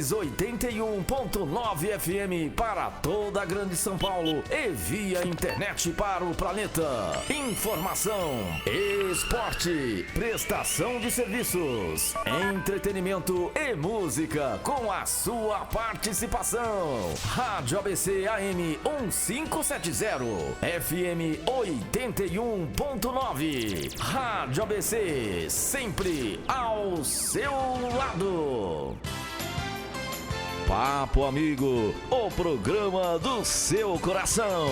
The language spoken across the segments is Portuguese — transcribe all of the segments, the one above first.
81.9 FM para toda a Grande São Paulo e via internet para o planeta. Informação, esporte, prestação de serviços, entretenimento e música com a sua participação. Rádio ABC AM 1570, FM 81.9. Rádio ABC, sempre ao seu lado. Papo Amigo, o programa do seu coração.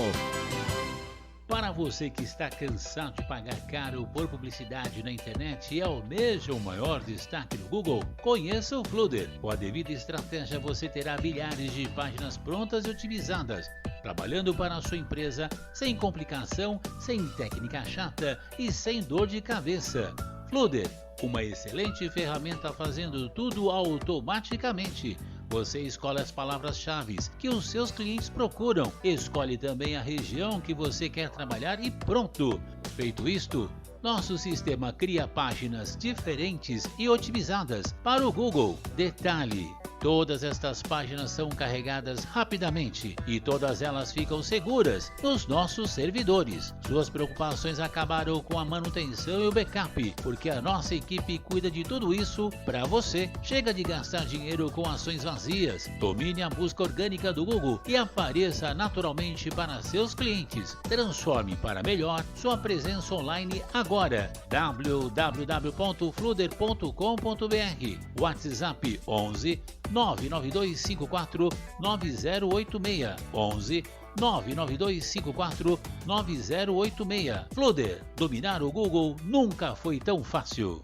Para você que está cansado de pagar caro por publicidade na internet e almeja o maior destaque no Google, conheça o Flutter. Com a devida estratégia, você terá milhares de páginas prontas e otimizadas, trabalhando para a sua empresa sem complicação, sem técnica chata e sem dor de cabeça. Flutter, uma excelente ferramenta fazendo tudo automaticamente. Você escolhe as palavras-chave que os seus clientes procuram, escolhe também a região que você quer trabalhar e pronto! Feito isto, nosso sistema cria páginas diferentes e otimizadas para o Google. Detalhe: todas estas páginas são carregadas rapidamente e todas elas ficam seguras nos nossos servidores. Suas preocupações acabaram com a manutenção e o backup, porque a nossa equipe cuida de tudo isso para você. Chega de gastar dinheiro com ações vazias. Domine a busca orgânica do Google e apareça naturalmente para seus clientes. Transforme para melhor sua presença online agora. www.flutter.com.br. WhatsApp 11 99254 9086. 11 99254 9086. Flutter, dominar o Google nunca foi tão fácil.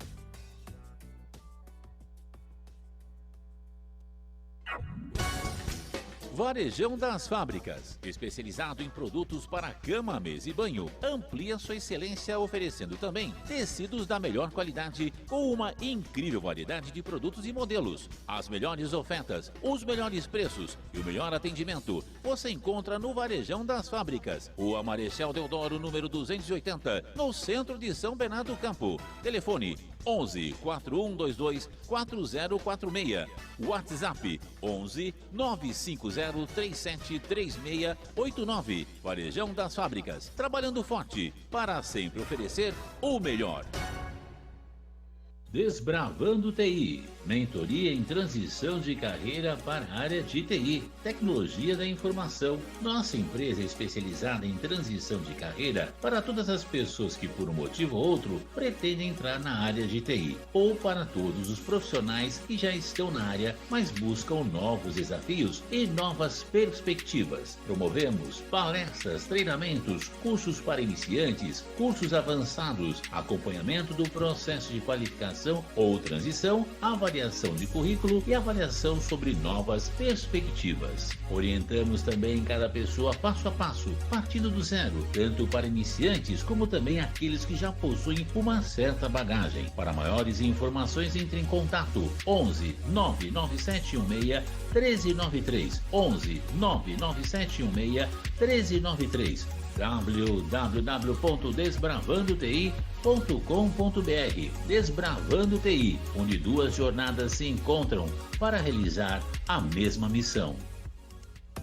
Varejão das Fábricas, especializado em produtos para cama, mesa e banho. Amplia sua excelência oferecendo também tecidos da melhor qualidade com uma incrível variedade de produtos e modelos. As melhores ofertas, os melhores preços e o melhor atendimento você encontra no Varejão das Fábricas. Rua Marechal Deodoro, número 280, no centro de São Bernardo do Campo. Telefone 11 4122 4046. WhatsApp 11 950 373689. Varejão das Fábricas, trabalhando forte para sempre oferecer o melhor. Desbravando TI, mentoria em transição de carreira para a área de TI, tecnologia da informação. Nossa empresa é especializada em transição de carreira para todas as pessoas que por um motivo ou outro pretendem entrar na área de TI, ou para todos os profissionais que já estão na área, mas buscam novos desafios e novas perspectivas. Promovemos palestras, treinamentos, cursos para iniciantes, cursos avançados, acompanhamento do processo de qualificação ou transição, avaliação de currículo e avaliação sobre novas perspectivas. Orientamos também cada pessoa passo a passo, partindo do zero, tanto para iniciantes como também aqueles que já possuem uma certa bagagem. Para maiores informações, entre em contato 11 99716 1393, 11 99716 1393, www.desbravandoti.com.br. Desbravando TI, onde duas jornadas se encontram para realizar a mesma missão.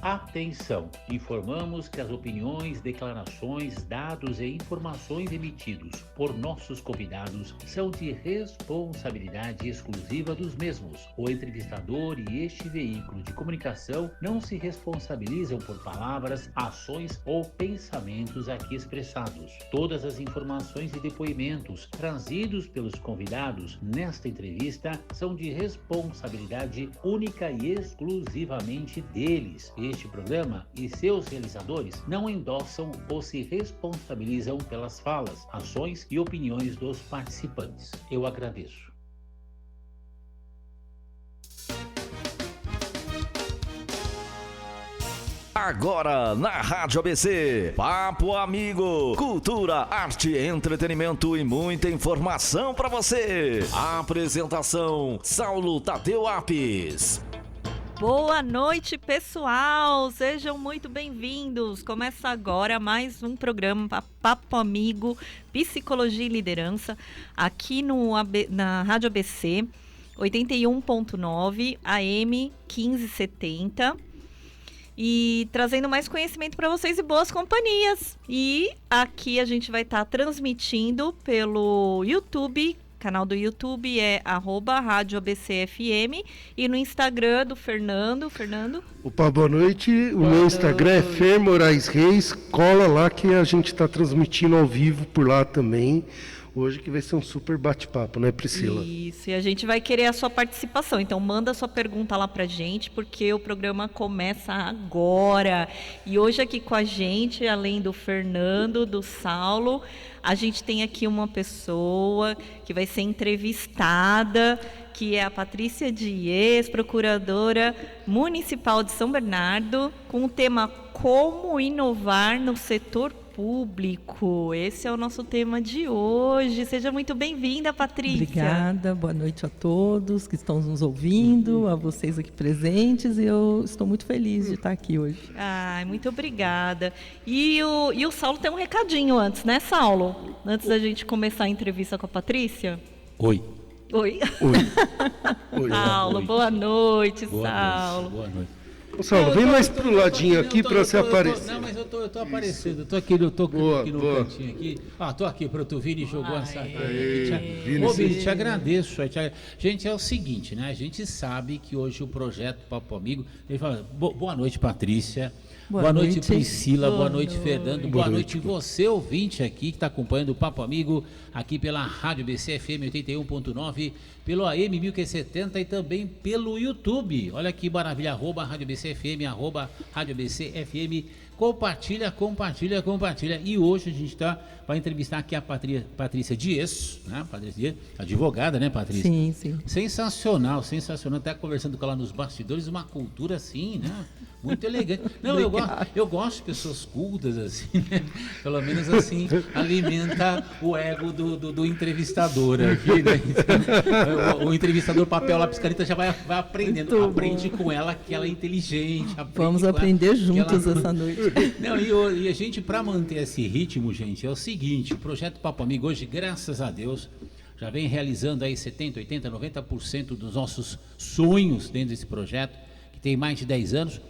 Atenção! Informamos que as opiniões, declarações, dados e informações emitidos por nossos convidados são de responsabilidade exclusiva dos mesmos. O entrevistador e este veículo de comunicação não se responsabilizam por palavras, ações ou pensamentos aqui expressados. Todas as informações e depoimentos trazidos pelos convidados nesta entrevista são de responsabilidade única e exclusivamente deles. Este programa e seus realizadores não endossam ou se responsabilizam pelas falas, ações e opiniões dos participantes. Eu agradeço. Agora na Rádio ABC, Papo Amigo, cultura, arte, entretenimento e muita informação para você. Apresentação, Saulo Tadeu Apes. Boa noite, pessoal! Sejam muito bem-vindos! Começa agora mais um programa Papo Amigo, Psicologia e Liderança, aqui na Rádio ABC. 81.9 AM 1570. E trazendo mais conhecimento para vocês e boas companhias. E aqui a gente vai estar transmitindo pelo YouTube. Canal do YouTube é @RádioABCFM e no Instagram do Fernando. Opa, boa noite. O meu Instagram é Fer Moraes Reis. Cola lá que a gente está transmitindo ao vivo por lá também. Hoje que vai ser um super bate-papo, né, Priscila? Isso, e a gente vai querer a sua participação. Então manda a sua pergunta lá pra gente, porque o programa começa agora. E hoje aqui com a gente, além do Fernando, do Saulo, a gente tem aqui uma pessoa que vai ser entrevistada, que é a Patrícia Dias, procuradora municipal de São Bernardo, com o tema Como inovar no setor público. Esse é o nosso tema de hoje. Seja muito bem-vinda, Patrícia. Obrigada, boa noite a todos que estão nos ouvindo, a vocês aqui presentes, e eu estou muito feliz de estar aqui hoje. Ai, muito obrigada. E o Saulo tem um recadinho antes, né, Saulo? Antes da gente começar a entrevista com a Patrícia. Oi. Oi. Oi. Saulo, boa noite, Saulo. Boa noite. Ô, Saulo, vem mais pro ladinho aqui para você aparecer. Não, mas eu tô aparecendo. Eu tô aqui no cantinho aqui. Tô aqui para tu vir e jogou essa aqui. Ô, Vini, te agradeço. Gente, é o seguinte, né? A gente sabe que hoje o projeto Papo Amigo... Ele fala, boa noite, Patrícia. Boa noite, Priscila. Boa noite, Fernando. Boa noite, você, ouvinte aqui, que está acompanhando o Papo Amigo, aqui pela Rádio ABC FM 81.9, pelo AM 1070 e também pelo YouTube. Olha que maravilha, @Rádio ABC FM, @Rádio ABC FM. Compartilha. E hoje a gente vai entrevistar aqui a Patrícia Dias, né? Patrícia Dias, advogada, né, Patrícia? Sim. Sensacional. Até conversando com ela nos bastidores, uma cultura assim, né? Muito elegante. Não, eu gosto de pessoas cultas, assim, né? Pelo menos assim, alimenta o ego do entrevistador aqui, né? Então, o entrevistador, papel, lápis, caneta, já vai aprendendo. Muito aprende bom. Com ela que ela é inteligente. Vamos aprender juntos essa noite. Não, e a gente, para manter esse ritmo, gente, é o seguinte: o projeto Papo Amigo hoje, graças a Deus, já vem realizando aí 70%, 80%, 90% dos nossos sonhos dentro desse projeto, que tem mais de 10 anos.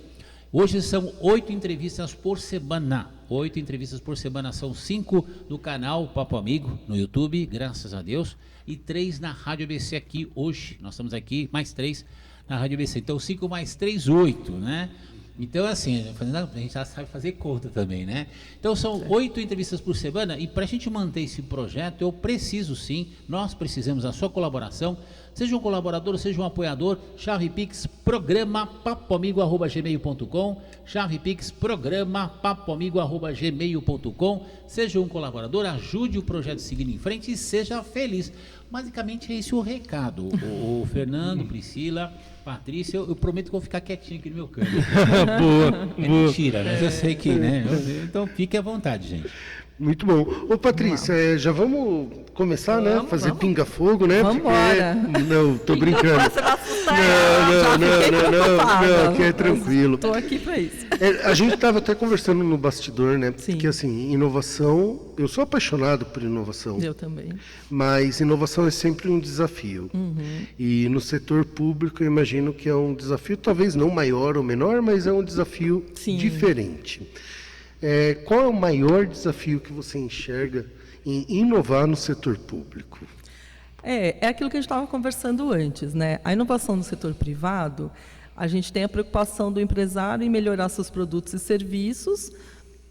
Hoje são 8 entrevistas por semana. 8 entrevistas por semana, são 5 no canal Papo Amigo, no YouTube, graças a Deus, e 3 na Rádio ABC aqui hoje. Nós estamos aqui, mais 3 na Rádio ABC. Então 5 mais 3, 8, né? Então, assim, a gente já sabe fazer conta também, né? Então, são 8 entrevistas por semana, e para a gente manter esse projeto, eu preciso sim, nós precisamos da sua colaboração. Seja um colaborador, seja um apoiador. Chave Pix, programa papoamigo@gmail.com. Chave Pix, programa papoamigo@gmail.com. Seja um colaborador, ajude o projeto a seguir em frente e seja feliz. Basicamente é esse o recado. O Fernando, Priscila, Patrícia, eu prometo que vou ficar quietinho aqui no meu canto. Boa. Mentira, mas eu sei que, né? Então fique à vontade, gente. Muito bom. Ô, Patrícia, já vamos começar, né? Fazer pinga-fogo, né? Vamos embora. Não, tô brincando. Você vai assustar ela. Não, aqui é tranquilo. Estou aqui para isso. A gente estava até conversando no bastidor, né? Sim. Que assim, inovação, eu sou apaixonado por inovação. Eu também. Mas inovação é sempre um desafio. E no setor público eu imagino que é um desafio, talvez não maior ou menor, mas é um desafio diferente. Qual é o maior desafio que você enxerga em inovar no setor público? É aquilo que a gente estava conversando antes, né? A inovação no setor privado, a gente tem a preocupação do empresário em melhorar seus produtos e serviços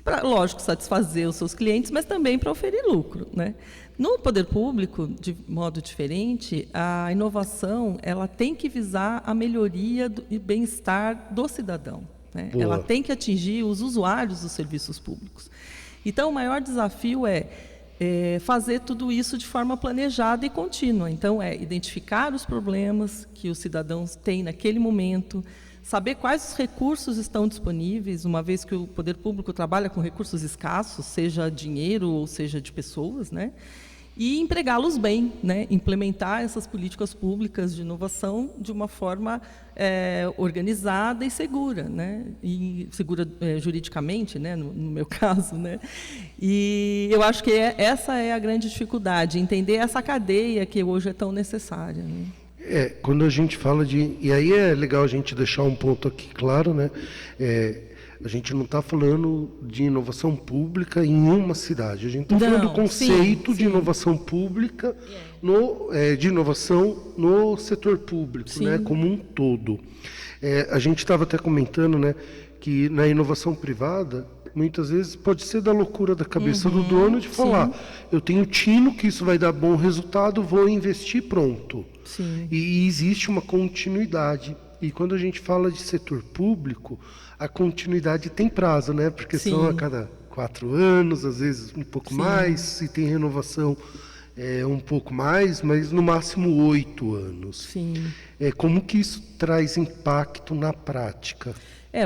para, lógico, satisfazer os seus clientes, mas também para oferir lucro, né? No poder público, de modo diferente, a inovação ela tem que visar a melhoria e bem-estar do cidadão. Né? Ela tem que atingir os usuários dos serviços públicos. Então, o maior desafio é fazer tudo isso de forma planejada e contínua. Então, identificar os problemas que os cidadãos têm naquele momento, saber quais os recursos estão disponíveis, uma vez que o poder público trabalha com recursos escassos, seja dinheiro ou seja de pessoas, né? E empregá-los bem, né? Implementar essas políticas públicas de inovação de uma forma organizada e segura, né? E segura juridicamente, né? No meu caso, né? E eu acho que essa é a grande dificuldade, entender essa cadeia que hoje é tão necessária, né? Quando a gente fala de... E aí é legal a gente deixar um ponto aqui claro, né? A gente não está falando de inovação pública em uma cidade. A gente está falando do conceito de inovação pública, de inovação no setor público, né? Como um todo. A gente estava até comentando, né, que na inovação privada, muitas vezes pode ser da loucura da cabeça do dono de falar, eu tenho tino que isso vai dar bom resultado, vou investir, pronto. E existe uma continuidade. E quando a gente fala de setor público, a continuidade tem prazo, né? Porque são a cada 4 anos, às vezes um pouco mais, se tem renovação um pouco mais, mas no máximo 8 anos. Como que isso traz impacto na prática?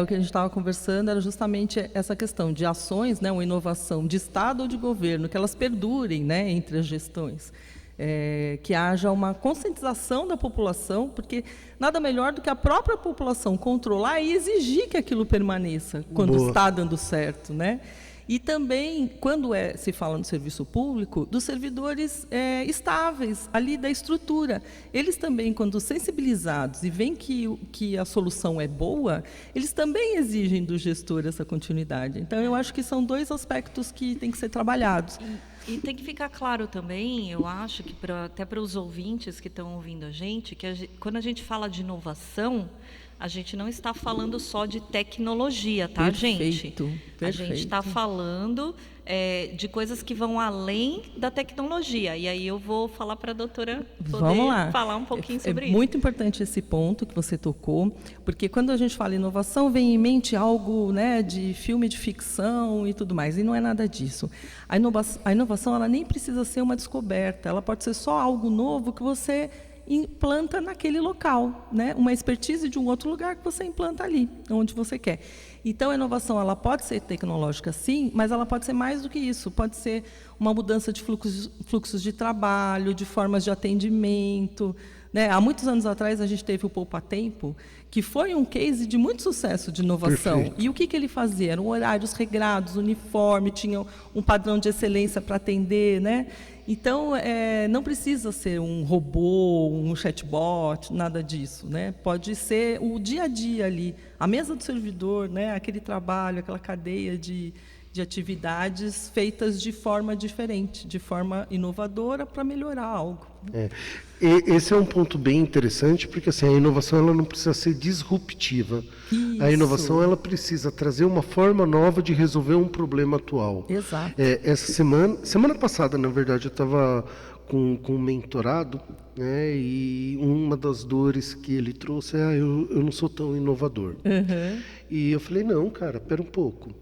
O que a gente estava conversando era justamente essa questão de ações, né, uma inovação de Estado ou de governo, que elas perdurem, né, entre as gestões. Que haja uma conscientização da população, porque nada melhor do que a própria população controlar e exigir que aquilo permaneça quando está dando certo, né? E também, quando se fala no serviço público, dos servidores estáveis ali da estrutura. Eles também, quando sensibilizados e veem que a solução é boa, eles também exigem do gestor essa continuidade. Então, eu acho que são 2 aspectos que têm que ser trabalhados. E tem que ficar claro também, eu acho, que até para os ouvintes que estão ouvindo a gente, que quando a gente fala de inovação, a gente não está falando só de tecnologia, tá, gente? A gente está falando de coisas que vão além da tecnologia. E aí eu vou falar para a doutora poder falar um pouquinho sobre isso. É muito importante esse ponto que você tocou, porque quando a gente fala inovação, vem em mente algo, né, de filme de ficção e tudo mais, e não é nada disso. A inovação ela nem precisa ser uma descoberta, ela pode ser só algo novo que você implanta naquele local, né? Uma expertise de um outro lugar que você implanta ali, onde você quer. Então, a inovação ela pode ser tecnológica, sim, mas ela pode ser mais do que isso. Pode ser uma mudança de fluxos de trabalho, de formas de atendimento, né? Há muitos anos atrás, a gente teve o Poupa Tempo, que foi um case de muito sucesso de inovação. Perfeito. E o que ele fazia? Eram horários regrados, uniforme, tinha um padrão de excelência para atender, né? Então, não precisa ser um robô, um chatbot, nada disso, né? Pode ser o dia a dia ali, a mesa do servidor, né? Aquele trabalho, aquela cadeia de atividades feitas de forma diferente, de forma inovadora para melhorar algo. Esse é um ponto bem interessante, porque assim, a inovação ela não precisa ser disruptiva. Isso. A inovação ela precisa trazer uma forma nova de resolver um problema atual. Exato. Essa semana passada, na verdade, eu estava com um mentorado, né, e uma das dores que ele trouxe eu não sou tão inovador. E eu falei, não, cara, pera um pouco.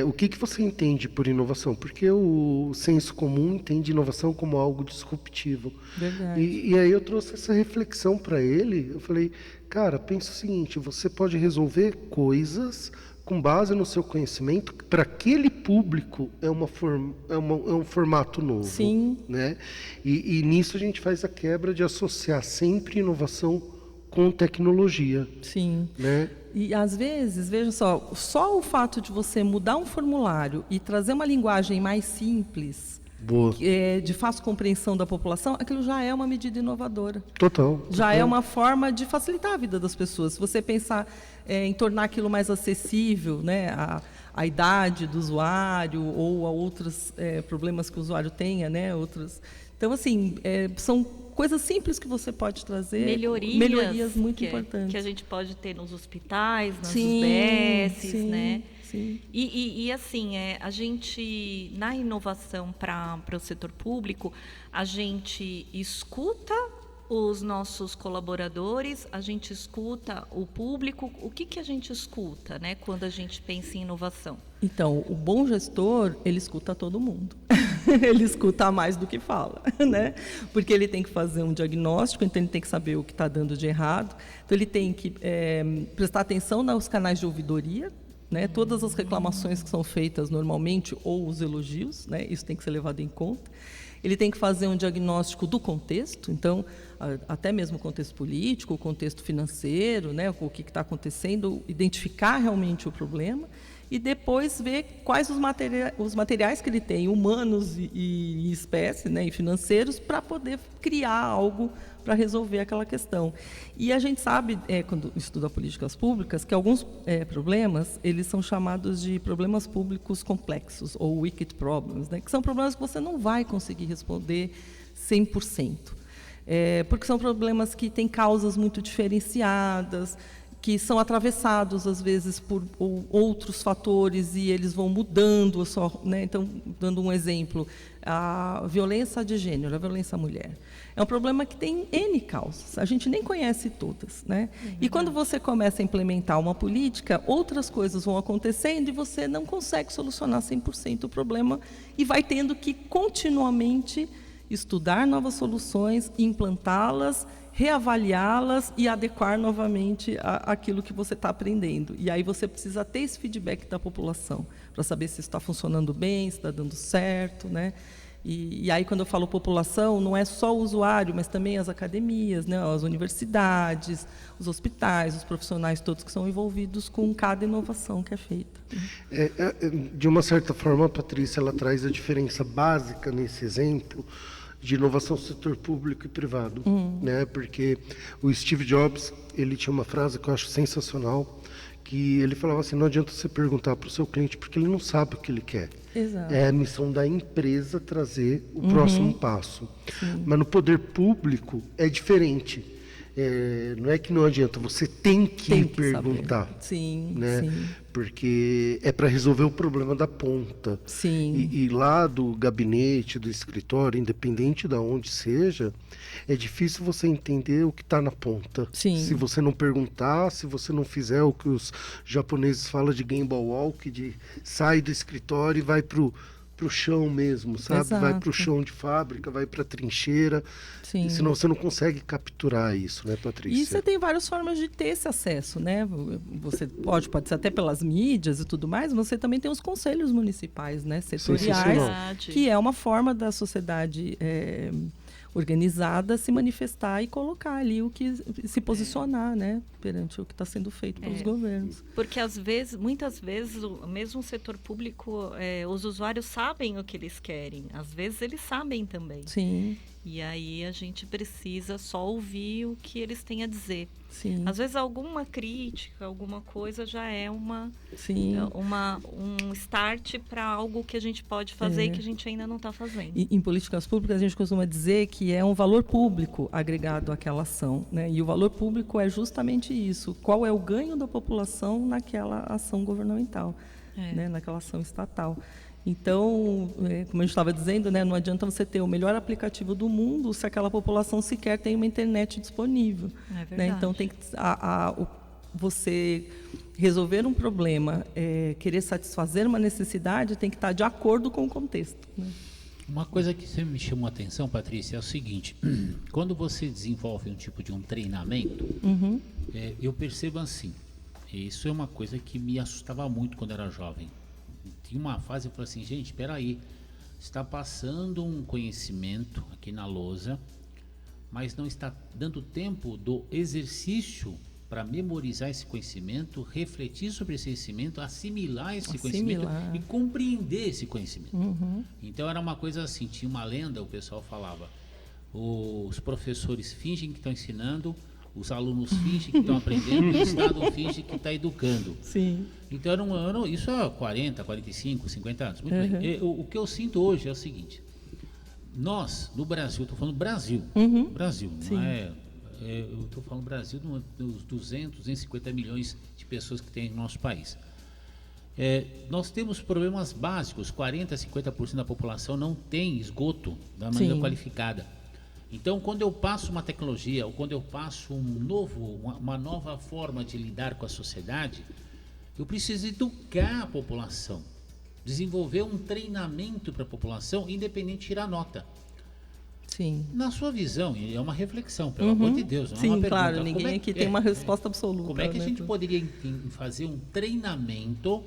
O que você entende por inovação? Porque o senso comum entende inovação como algo disruptivo. Verdade. E aí eu trouxe essa reflexão para ele. Eu falei, cara, pensa o seguinte, você pode resolver coisas com base no seu conhecimento, para aquele público é um formato novo. Sim. Né? E nisso a gente faz a quebra de associar sempre inovação com tecnologia. Sim. Né? E às vezes, veja só o fato de você mudar um formulário e trazer uma linguagem mais simples, de fácil compreensão da população, aquilo já é uma medida inovadora. Total. Já é uma forma de facilitar a vida das pessoas. Se você pensar em tornar aquilo mais acessível, né, à idade do usuário ou a outros problemas que o usuário tenha, né, outros. Então, assim, são coisas simples que você pode trazer, melhorias muito importantes. Que a gente pode ter nos hospitais, nas UBSs, né? Sim. E assim, a gente, na inovação para o setor público, a gente escuta os nossos colaboradores, a gente escuta o público. O que a gente escuta, né, quando a gente pensa em inovação? Então, o bom gestor, ele escuta todo mundo. Ele escuta mais do que fala, né? Porque ele tem que fazer um diagnóstico, então ele tem que saber o que está dando de errado. Então, ele tem que prestar atenção nos canais de ouvidoria, né? Todas as reclamações que são feitas normalmente, ou os elogios, né? Isso tem que ser levado em conta. Ele tem que fazer um diagnóstico do contexto, então, até mesmo o contexto político, o contexto financeiro, né? O que está acontecendo, identificar realmente o problema. e depois ver quais os materiais que ele tem, humanos e espécie, né, e financeiros, para poder criar algo para resolver aquela questão. E a gente sabe, quando estuda políticas públicas, que alguns problemas, eles são chamados de problemas públicos complexos, ou wicked problems, né, que são problemas que você não vai conseguir responder 100%. Porque são problemas que têm causas muito diferenciadas, que são atravessados, às vezes, por outros fatores e eles vão mudando. Né? Então, dando um exemplo, a violência de gênero, a violência à mulher. É um problema que tem N causas, a gente nem conhece todas. Né? E quando você começa a implementar uma política, outras coisas vão acontecendo e você não consegue solucionar 100% o problema e vai tendo que continuamente estudar novas soluções, implantá-las, reavaliá-las e adequar novamente aquilo que você está aprendendo. E aí você precisa ter esse feedback da população para saber se está funcionando bem, se está dando certo, né? E aí, quando eu falo população, não é só o usuário, mas também as academias, né? As universidades, os hospitais, os profissionais todos que são envolvidos com cada inovação que é feita. De uma certa forma, a Patrícia, ela traz a diferença básica nesse exemplo de inovação do setor público e privado, né? Porque o Steve Jobs, ele tinha uma frase que eu acho sensacional, que ele falava assim: não adianta você perguntar para o seu cliente, porque ele não sabe o que ele quer. Exato. É a missão da empresa trazer o próximo passo. Sim. Mas no poder público é diferente. Não é que não adianta, você tem que perguntar. Sim, né? Sim. Porque é para resolver o problema da ponta. Sim. E lá do gabinete, do escritório, independente de onde seja, é difícil você entender o que está na ponta. Sim. Se você não perguntar, se você não fizer o que os japoneses falam de Gemba Walk, de sai do escritório e vai pro chão mesmo, sabe? Exato. Vai para o chão de fábrica, vai para a trincheira. Sim. Senão você não consegue capturar isso, né, Patrícia? E você tem várias formas de ter esse acesso, né? Você pode ser até pelas mídias e tudo mais, mas você também tem os conselhos municipais, né, setoriais, que é uma forma da sociedade organizada se manifestar e colocar ali o que se posicionar, né, perante o que está sendo feito pelos governos. Porque muitas vezes, mesmo o setor público, os usuários sabem o que eles querem. Às vezes eles sabem também. Sim. E aí a gente precisa só ouvir o que eles têm a dizer. Sim. Às vezes alguma crítica, alguma coisa já é um start para algo que a gente pode fazer e que a gente ainda não está fazendo. E, em políticas públicas a gente costuma dizer que é um valor público agregado àquela ação, né? E o valor público é justamente isso. Qual é o ganho da população naquela ação governamental, né? Naquela ação estatal. Então, como a gente estava dizendo, né, não adianta você ter o melhor aplicativo do mundo se aquela população sequer tem uma internet disponível. É verdade. Né? Então, tem que, você resolver um problema, querer satisfazer uma necessidade, tem que estar de acordo com o contexto. Né? Uma coisa que sempre me chamou a atenção, Patrícia, é o seguinte: quando você desenvolve um tipo de um treinamento, eu percebo assim, isso é uma coisa que me assustava muito quando era jovem. Tinha uma fase, eu falei assim, gente, espera aí, está passando um conhecimento aqui na lousa, mas não está dando tempo do exercício para memorizar esse conhecimento, refletir sobre esse conhecimento, assimilar esse conhecimento e compreender esse conhecimento. Então era uma coisa assim, tinha uma lenda, o pessoal falava, os professores fingem que estão ensinando, os alunos fingem que estão aprendendo e o Estado finge que está educando. Sim. Então, isso há 40, 45, 50 anos. Muito bem. O que eu sinto hoje é o seguinte. Nós, no Brasil, estou falando Brasil. Brasil, Sim. não é... Eu estou falando Brasil dos 200, 250 milhões de pessoas que tem no nosso país. Nós temos problemas básicos. 40, 50% da população não tem esgoto da maneira qualificada. Então, quando eu passo uma tecnologia, ou quando eu passo uma nova forma de lidar com a sociedade, eu preciso educar a população, desenvolver um treinamento para a população, independente de tirar nota. Sim. Na sua visão, e é uma reflexão, pelo amor de Deus, não é uma pergunta. Claro, ninguém aqui tem uma resposta absoluta. Como é que a gente poderia fazer um treinamento?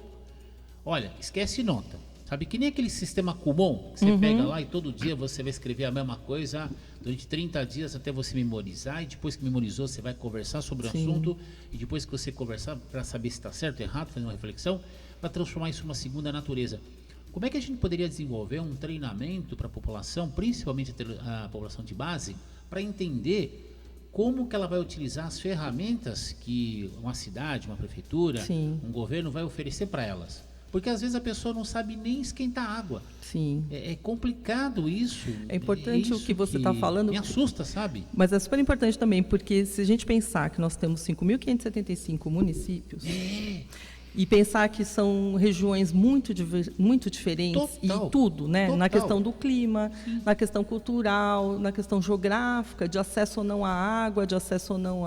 Olha, esquece nota. Sabe, que nem aquele sistema Kumon, que você pega lá e todo dia você vai escrever a mesma coisa durante 30 dias até você memorizar, e depois que memorizou você vai conversar sobre o assunto, e depois que você conversar para saber se está certo ou errado, fazer uma reflexão, para transformar isso numa segunda natureza. Como é que a gente poderia desenvolver um treinamento para a população, principalmente a população de base, para entender como que ela vai utilizar as ferramentas que uma cidade, uma prefeitura, um governo vai oferecer para elas? Porque às vezes a pessoa não sabe nem esquentar água. Sim. É complicado isso. É importante o que você está falando. Me assusta, sabe? Mas é super importante também, porque se a gente pensar que nós temos 5.575 municípios, e pensar que são regiões muito diferentes, Total. e tudo, né? Total. Na questão do clima, na questão cultural, na questão geográfica, de acesso ou não à água, de acesso ou não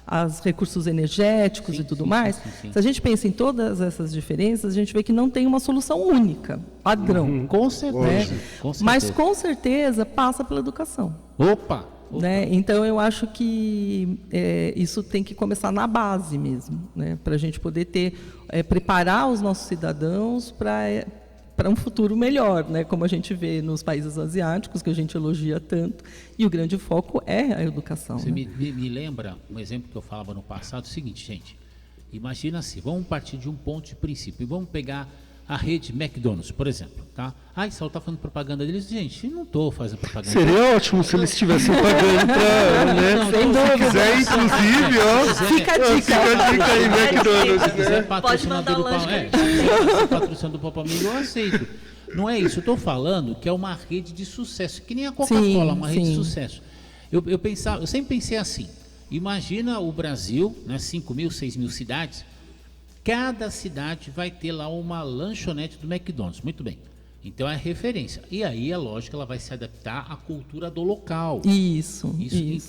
aos recursos energéticos e tudo mais. Sim. Se a gente pensa em todas essas diferenças, a gente vê que não tem uma solução única, padrão. Com certeza. Mas com certeza passa pela educação. Opa! Né? Então, eu acho que isso tem que começar na base mesmo, né? Para a gente poder preparar os nossos cidadãos para um futuro melhor, né? Como a gente vê nos países asiáticos, que a gente elogia tanto, e o grande foco é a educação. Você né? me lembra um exemplo que eu falava no passado, o seguinte, gente, imagina assim, vamos partir de um ponto de princípio, e vamos pegar a rede McDonald's, por exemplo, tá? Saulo tá fazendo propaganda deles. Gente, não tô fazendo propaganda. Seria ótimo se eles estivessem pagando para, né? Se quiser, inclusive, ó. Fica a dica. Fica a dica aí, McDonald's, Se quiser né? patrocinador do Pão, patrocinador do Pão Amigo, eu aceito. Não é isso, eu tô falando que é uma rede de sucesso, que nem a Coca-Cola, uma rede de sucesso. Eu sempre pensei assim, imagina o Brasil, né, 5.000, 6.000 cidades, cada cidade vai ter lá uma lanchonete do McDonald's, muito bem. Então é referência. E aí, é lógico, ela vai se adaptar à cultura do local. Isso.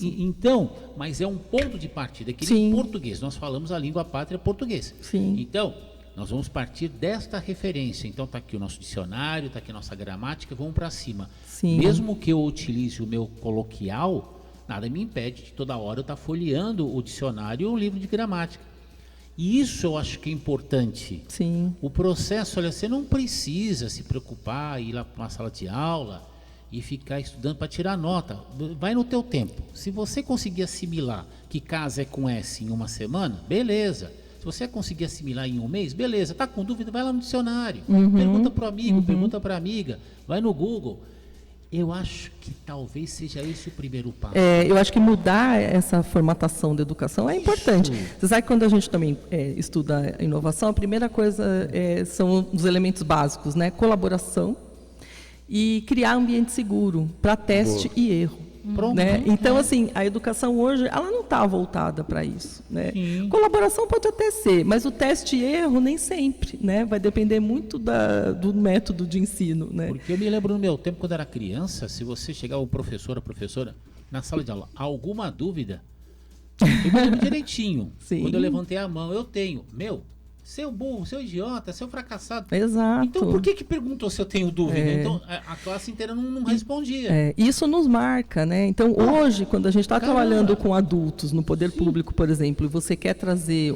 Então, mas é um ponto de partida, que em português, nós falamos a língua pátria português. Sim. Então, nós vamos partir desta referência. Então, está aqui o nosso dicionário, está aqui a nossa gramática, vamos para cima. Sim. Mesmo que eu utilize o meu coloquial, nada me impede de toda hora eu estar folheando o dicionário ou o livro de gramática. E isso eu acho que é importante. Sim. O processo, olha, você não precisa se preocupar, ir lá para uma sala de aula e ficar estudando para tirar nota. Vai no teu tempo. Se você conseguir assimilar que casa é com S em uma semana, beleza. Se você conseguir assimilar em um mês, beleza. Tá com dúvida, vai lá no dicionário. Pergunta para o amigo, pergunta para a amiga. Vai no Google. Eu acho que talvez seja esse o primeiro passo. Eu acho que mudar essa formatação da educação é importante. Você sabe que quando a gente também estuda a inovação, a primeira coisa são os elementos básicos, né? Colaboração e criar ambiente seguro para teste e erro. Pronto, né? Então, assim, a educação hoje, ela não está voltada para isso, né? Colaboração pode até ser, mas o teste e erro nem sempre, né? Vai depender muito do método de ensino, né? Porque eu me lembro no meu tempo, quando era criança, se você chegar o professor, a professora, na sala de aula, alguma dúvida, eu me lembro direitinho. Sim. Quando eu levantei a mão, eu tenho, seu burro, seu idiota, seu fracassado. Exato. Então, por que perguntou se eu tenho dúvida? Então, a classe inteira não respondia. Isso nos marca, né? Então, hoje, quando a gente está trabalhando com adultos no poder público, por exemplo, e você quer trazer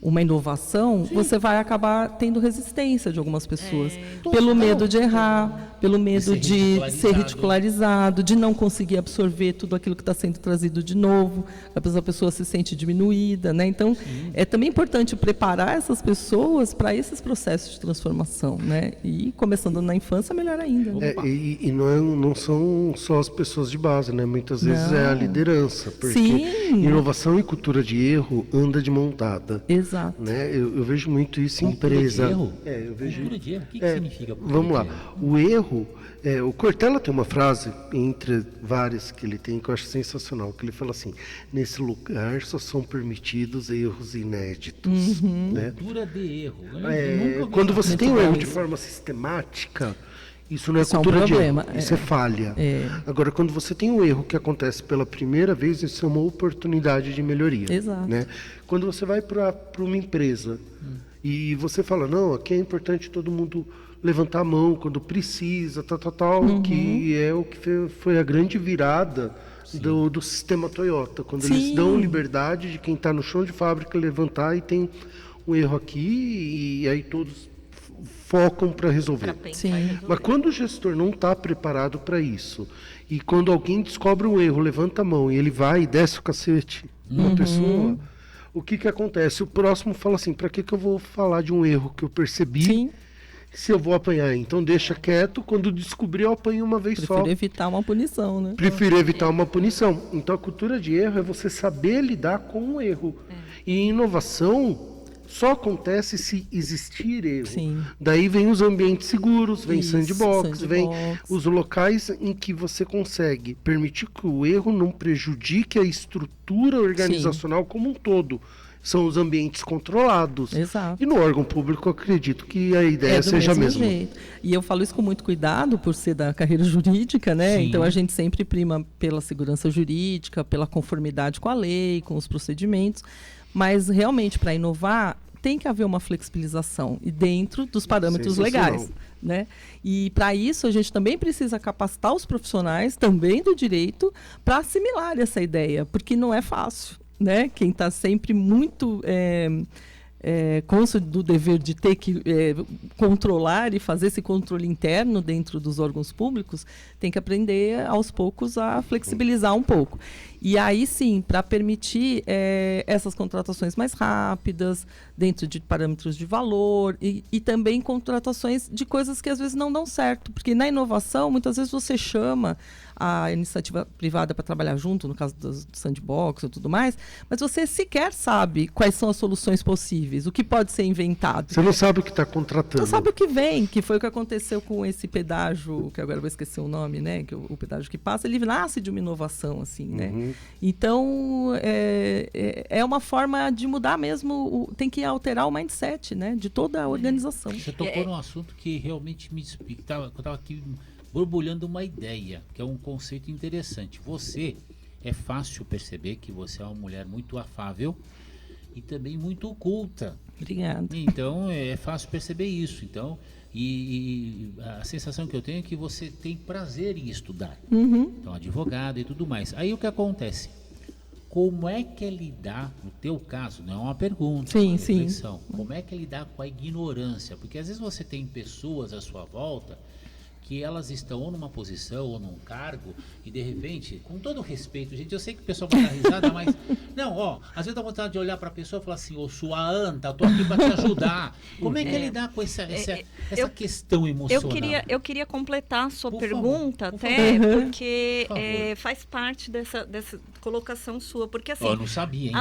uma inovação, você vai acabar tendo resistência de algumas pessoas. Pelo medo de errar, pelo medo de ser ridicularizado, de não conseguir absorver tudo aquilo que está sendo trazido de novo, a pessoa se sente diminuída, né? Então, é também importante preparar essas pessoas para esses processos de transformação, né? E começando na infância, melhor ainda. Né? E não são só as pessoas de base, né? Muitas vezes é a liderança, porque inovação e cultura de erro anda de mão dada. Exato. Né? Eu vejo muito isso em Cultura empresa. de erro? Eu vejo. Cultura de erro? O que significa cultura Vamos lá. de erro? O erro, o Cortella tem uma frase, entre várias que ele tem, que eu acho sensacional, que ele fala assim: nesse lugar só são permitidos erros inéditos. Né? Cultura de erro. Eu nunca ouvi Quando falar. você tem um erro de forma sistemática, isso não é Isso é um cultura de problema, erro, isso é falha. Agora, quando você tem um erro que acontece pela primeira vez, isso é uma oportunidade de melhoria. Exato. Né? Quando você vai para uma empresa e você fala, não, aqui é importante todo mundo levantar a mão quando precisa, que é o que foi a grande virada do sistema Toyota, quando eles dão liberdade de quem está no chão de fábrica levantar e tem um erro aqui, e aí todos focam para resolver. Sim. Mas quando o gestor não está preparado para isso, e quando alguém descobre um erro, levanta a mão e ele vai e desce o cacete na pessoa, o que acontece? O próximo fala assim, para que eu vou falar de um erro que eu percebi? Sim. Se eu vou apanhar, então deixa quieto, quando descobrir eu apanho uma vez só. Prefiro evitar uma punição, né? Prefiro evitar uma punição. Então a cultura de erro é você saber lidar com o erro. E inovação só acontece se existir erro. Sim. Daí vem os ambientes seguros, vem Isso, sandbox, vem os locais em que você consegue permitir que o erro não prejudique a estrutura organizacional como um todo. São os ambientes controlados. Exato. E no órgão público, eu acredito que a ideia do seja a mesmo mesma. jeito. E eu falo isso com muito cuidado, por ser da carreira jurídica, né? Sim. Então a gente sempre prima pela segurança jurídica, pela conformidade com a lei, com os procedimentos. Mas realmente, para inovar, tem que haver uma flexibilização e dentro dos parâmetros legais, né? E para isso a gente também precisa capacitar os profissionais também do direito para assimilar essa ideia, porque não é fácil, né? Quem está sempre muito cônscio do dever de ter que controlar e fazer esse controle interno dentro dos órgãos públicos, tem que aprender aos poucos a flexibilizar um pouco. E aí sim, para permitir essas contratações mais rápidas, dentro de parâmetros de valor e também contratações de coisas que às vezes não dão certo. Porque na inovação, muitas vezes você chama a iniciativa privada para trabalhar junto, no caso do sandbox e tudo mais, mas você sequer sabe quais são as soluções possíveis, o que pode ser inventado. Você não sabe o que está contratando. Não sabe o que vem, que foi o que aconteceu com esse pedágio, que agora eu vou esquecer o nome, né? Que o pedágio que passa, ele nasce de uma inovação, assim, né? Então, é uma forma de mudar mesmo, tem que alterar o mindset, né? De toda a organização. Você tocou num assunto que realmente me explica. Eu estava aqui borbulhando uma ideia, que é um conceito interessante. É fácil perceber que você é uma mulher muito afável e também muito culta. Obrigada. Então, é fácil perceber isso. Então, e a sensação que eu tenho é que você tem prazer em estudar. Então, advogada e tudo mais. Aí o que acontece? Como é que é lidar, no teu caso, não é uma pergunta, é uma reflexão. Como é que é lidar com a ignorância? Porque às vezes você tem pessoas à sua volta que elas estão ou numa posição ou num cargo e de repente, com todo respeito, gente, eu sei que o pessoal vai dar risada, mas não, às vezes dá vontade de olhar para a pessoa e falar assim, ô sua anta, eu tô aqui para te ajudar. Como é que é lidar com essa questão emocional? Eu queria completar a sua Por pergunta, favor, até, por porque favor. faz parte dessa colocação sua, porque assim, Eu não sabia, hein?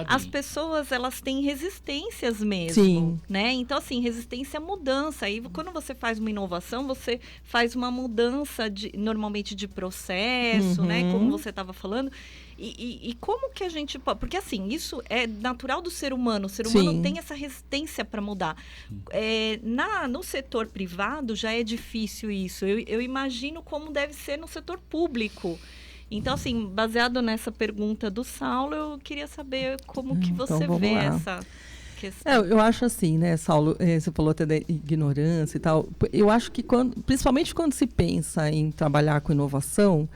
as pessoas, elas têm resistências mesmo, né? Então, assim, resistência à mudança. Aí, quando você faz uma inovação, você faz uma mudança normalmente de processo, né? Como você estava falando. E como que a gente pode... Porque, assim, isso é natural do ser humano. O ser humano tem essa resistência para mudar. No setor privado já é difícil isso. Eu imagino como deve ser no setor público. Então, assim, baseado nessa pergunta do Saulo, eu queria saber como que você vê essa questão. Eu acho assim, né, Saulo, você falou até da ignorância e tal. Eu acho que, principalmente quando se pensa em trabalhar com inovação,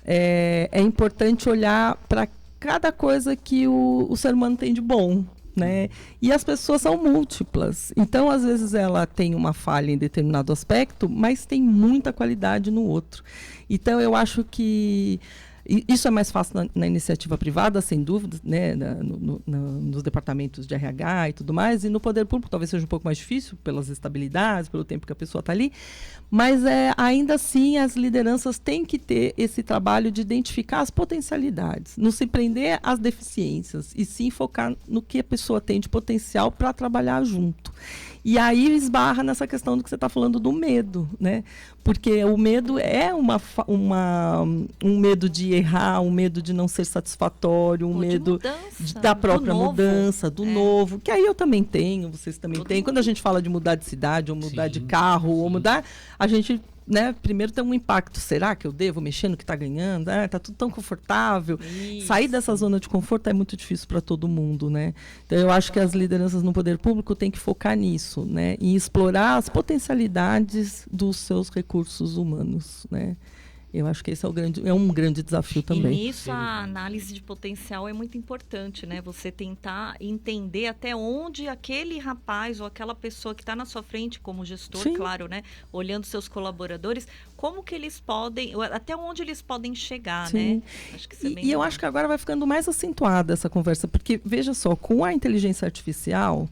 é importante olhar para cada coisa que o ser humano tem de bom, né? E as pessoas são múltiplas. Então, às vezes, ela tem uma falha em determinado aspecto, mas tem muita qualidade no outro. Então, eu acho que isso é mais fácil na iniciativa privada, sem dúvida, né? Nos departamentos de RH e tudo mais. E no poder público talvez seja um pouco mais difícil, pelas estabilidades, pelo tempo que a pessoa está ali. Mas, ainda assim, as lideranças têm que ter esse trabalho de identificar as potencialidades. Não se prender às deficiências, e sim focar no que a pessoa tem de potencial para trabalhar junto. E aí esbarra nessa questão do que você está falando do medo, né? Porque o medo é um medo de errar, um medo de não ser satisfatório, um medo da própria mudança, do novo, que aí eu também tenho, vocês também têm. Quando a gente fala de mudar de cidade, ou mudar de carro, ou mudar, a gente... né, primeiro tem um impacto. Será que eu devo mexer no que está ganhando? Está tudo tão confortável. Isso. Sair dessa zona de conforto é muito difícil para todo mundo, né? Então, eu acho que as lideranças no poder público têm que focar nisso, né? E explorar as potencialidades dos seus recursos humanos, né? Eu acho que esse é um grande desafio também. E nisso a análise de potencial é muito importante, né? Você tentar entender até onde aquele rapaz ou aquela pessoa que está na sua frente, como gestor, Sim. claro, né? Olhando seus colaboradores, como que eles podem, até onde eles podem chegar, Sim. né? Acho que isso é bem E eu legal. acho que agora vai ficando mais acentuada essa conversa, porque, veja só, com a inteligência artificial,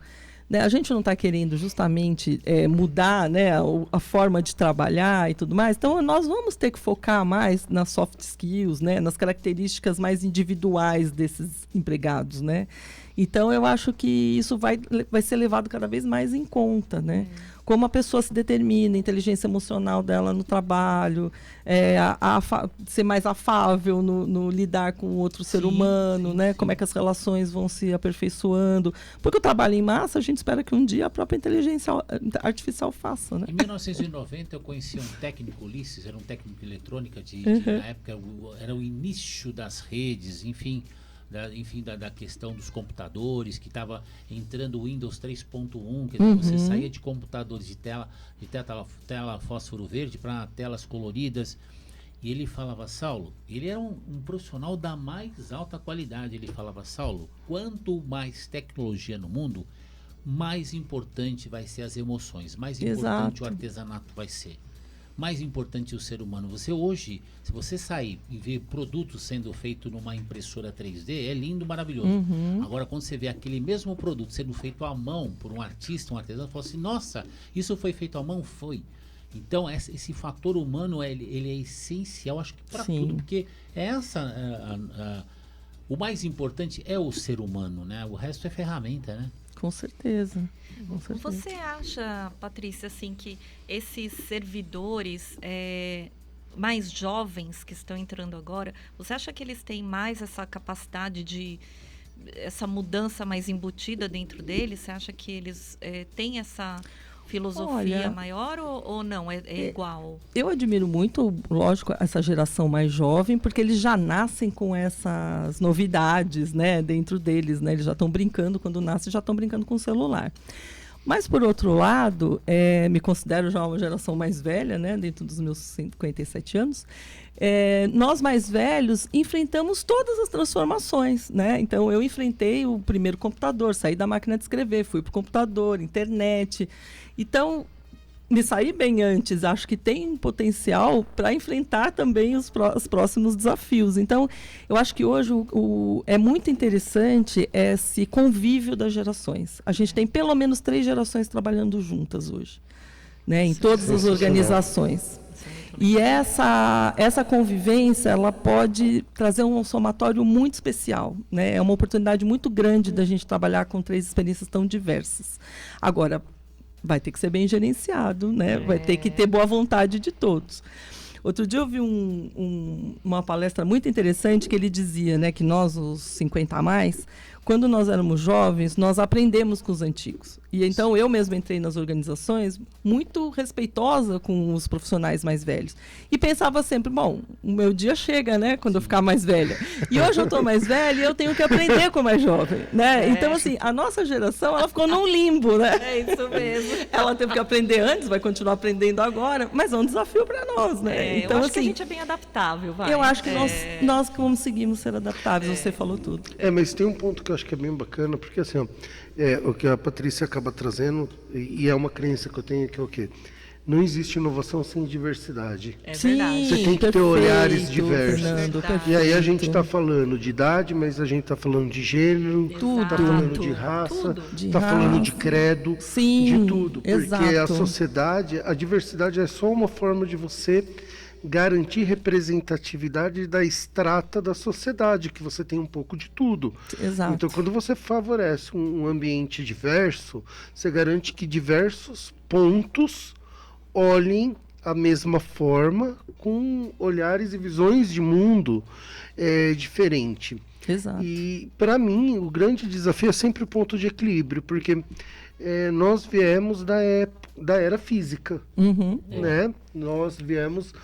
né, a gente não está querendo justamente mudar, né, a forma de trabalhar e tudo mais, então nós vamos ter que focar mais nas soft skills, né, nas características mais individuais desses empregados, né? Então, eu acho que isso vai ser levado cada vez mais em conta, né? Como a pessoa se determina, a inteligência emocional dela no trabalho, ser mais afável no lidar com outro ser humano, né? Como é que as relações vão se aperfeiçoando. Porque o trabalho em massa, a gente espera que um dia a própria inteligência artificial faça, né? Em 1990, eu conheci um técnico, Ulisses, era um técnico de eletrônica, na época era o início das redes, enfim... Da questão dos computadores, que estava entrando o Windows 3.1, quer dizer, você saía de computadores de tela fósforo verde para telas coloridas, e ele falava, Saulo, ele era um profissional da mais alta qualidade, ele falava, Saulo, quanto mais tecnologia no mundo, mais importante vai ser as emoções, mais importante o artesanato vai ser. Mais importante o ser humano. Você hoje, se você sair e ver produtos sendo feito numa impressora 3D, é lindo, maravilhoso. Agora, quando você vê aquele mesmo produto sendo feito à mão por um artista, um artesão, você fala assim, nossa, isso foi feito à mão? Foi. Então, esse fator humano, ele é essencial, acho que para tudo, porque o mais importante é o ser humano, né? O resto é ferramenta, né? Com certeza. Você acha, Patrícia, assim, que esses servidores mais jovens que estão entrando agora, você acha que eles têm mais essa capacidade essa mudança mais embutida dentro deles? Você acha que eles têm essa filosofia maior ou não? É igual? Eu admiro muito, lógico, essa geração mais jovem, porque eles já nascem com essas novidades, né, dentro deles, né? Eles já estão brincando, quando nascem, já estão brincando com o celular. Mas, por outro lado, me considero já uma geração mais velha, né, dentro dos meus 57 anos, nós mais velhos enfrentamos todas as transformações, né? Então, eu enfrentei o primeiro computador, saí da máquina de escrever, fui para o computador, internet. Então, me saí bem antes, acho que tem potencial para enfrentar também os próximos desafios. Então, eu acho que hoje é muito interessante esse convívio das gerações. A gente tem pelo menos 3 gerações trabalhando juntas hoje, né, em todas as organizações. E essa convivência, ela pode trazer um somatório muito especial, né? É uma oportunidade muito grande da gente trabalhar com 3 experiências tão diversas. Agora, vai ter que ser bem gerenciado, né? Vai ter que ter boa vontade de todos. Outro dia eu vi uma palestra muito interessante que ele dizia, né, que nós, os 50 a mais, quando nós éramos jovens, nós aprendemos com os antigos. E então eu mesmo entrei nas organizações muito respeitosa com os profissionais mais velhos. E pensava sempre, bom, o meu dia chega, né, quando eu ficar mais velha. E hoje eu estou mais velha e eu tenho que aprender com o mais jovem, né? Então, assim, a nossa geração, ela ficou num limbo, né? É isso mesmo. Ela teve que aprender antes, vai continuar aprendendo agora, mas é um desafio para nós, né? Então, eu acho que a gente é bem adaptável, vai. Eu acho que nós conseguimos ser adaptáveis, você falou tudo. Mas tem um ponto que eu acho que é bem bacana, porque assim, ó, o que a Patrícia acaba trazendo, e é uma crença que eu tenho, que é o quê? Não existe inovação sem diversidade. É verdade. Você tem que ter olhares diversos. Fernando, E aí a gente está falando de idade, mas a gente está falando de gênero, está falando de raça, está falando de credo, de tudo. Porque a sociedade, a diversidade é só uma forma de você garantir representatividade da extrata da sociedade, que você tem um pouco de tudo. Exato. Então, quando você favorece um ambiente diverso, você garante que diversos pontos olhem a mesma forma, com olhares e visões de mundo diferente. Exato. E, para mim, o grande desafio é sempre o ponto de equilíbrio, porque nós viemos da época da era física, né? Nós viemos...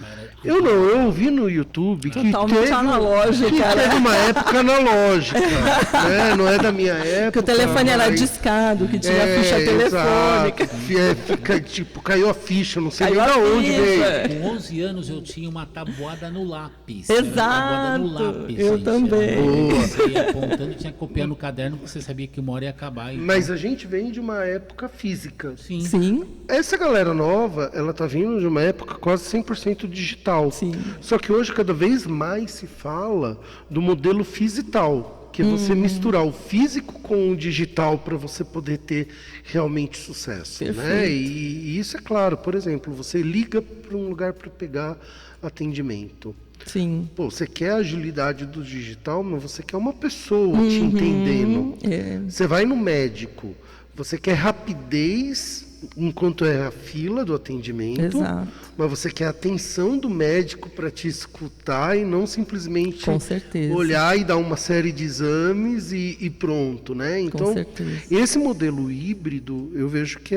Eu ouvi no YouTube que teve uma época analógica, né? Não é da minha época. Que o telefone era discado, que tinha ficha telefônica. Tipo, caiu a ficha, não sei nem de onde veio. Com 11 anos eu tinha uma tabuada no lápis. Exato, No lápis, eu também. Você ia apontando e tinha que copiar no caderno, porque você sabia que uma hora ia acabar. Então... Mas a gente vem de uma época física. Sim. Essa galera nova, ela tá vindo de uma época quase 100% digital. Sim. Só que hoje cada vez mais se fala do modelo fisital, que é você misturar o físico com o digital para você poder ter realmente sucesso, né? E isso é claro, por exemplo, você liga para um lugar para pegar atendimento. Sim. Pô, você quer a agilidade do digital, mas você quer uma pessoa te entendendo. Você vai no médico, você quer rapidez enquanto é a fila do atendimento, mas você quer a atenção do médico para te escutar e não simplesmente olhar e dar uma série de exames e pronto, né? Então, esse modelo híbrido, eu vejo que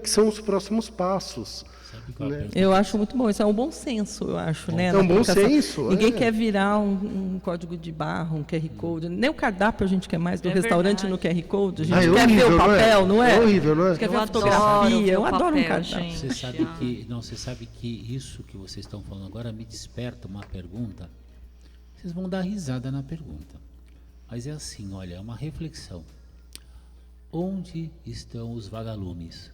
são os próximos passos. Né? Eu acho muito bom, isso é um bom senso, eu acho, né? É um bom senso. Ninguém quer virar um código de barra, um QR Code, nem o cardápio a gente quer mais do restaurante no QR Code, a gente quer ver o papel, não é? É horrível, não é? A gente quer ver a fotografia, eu adoro um cardápio. Você sabe que isso que vocês estão falando agora me desperta uma pergunta. Vocês vão dar risada na pergunta, mas é assim, olha, é uma reflexão. Onde estão os vagalumes?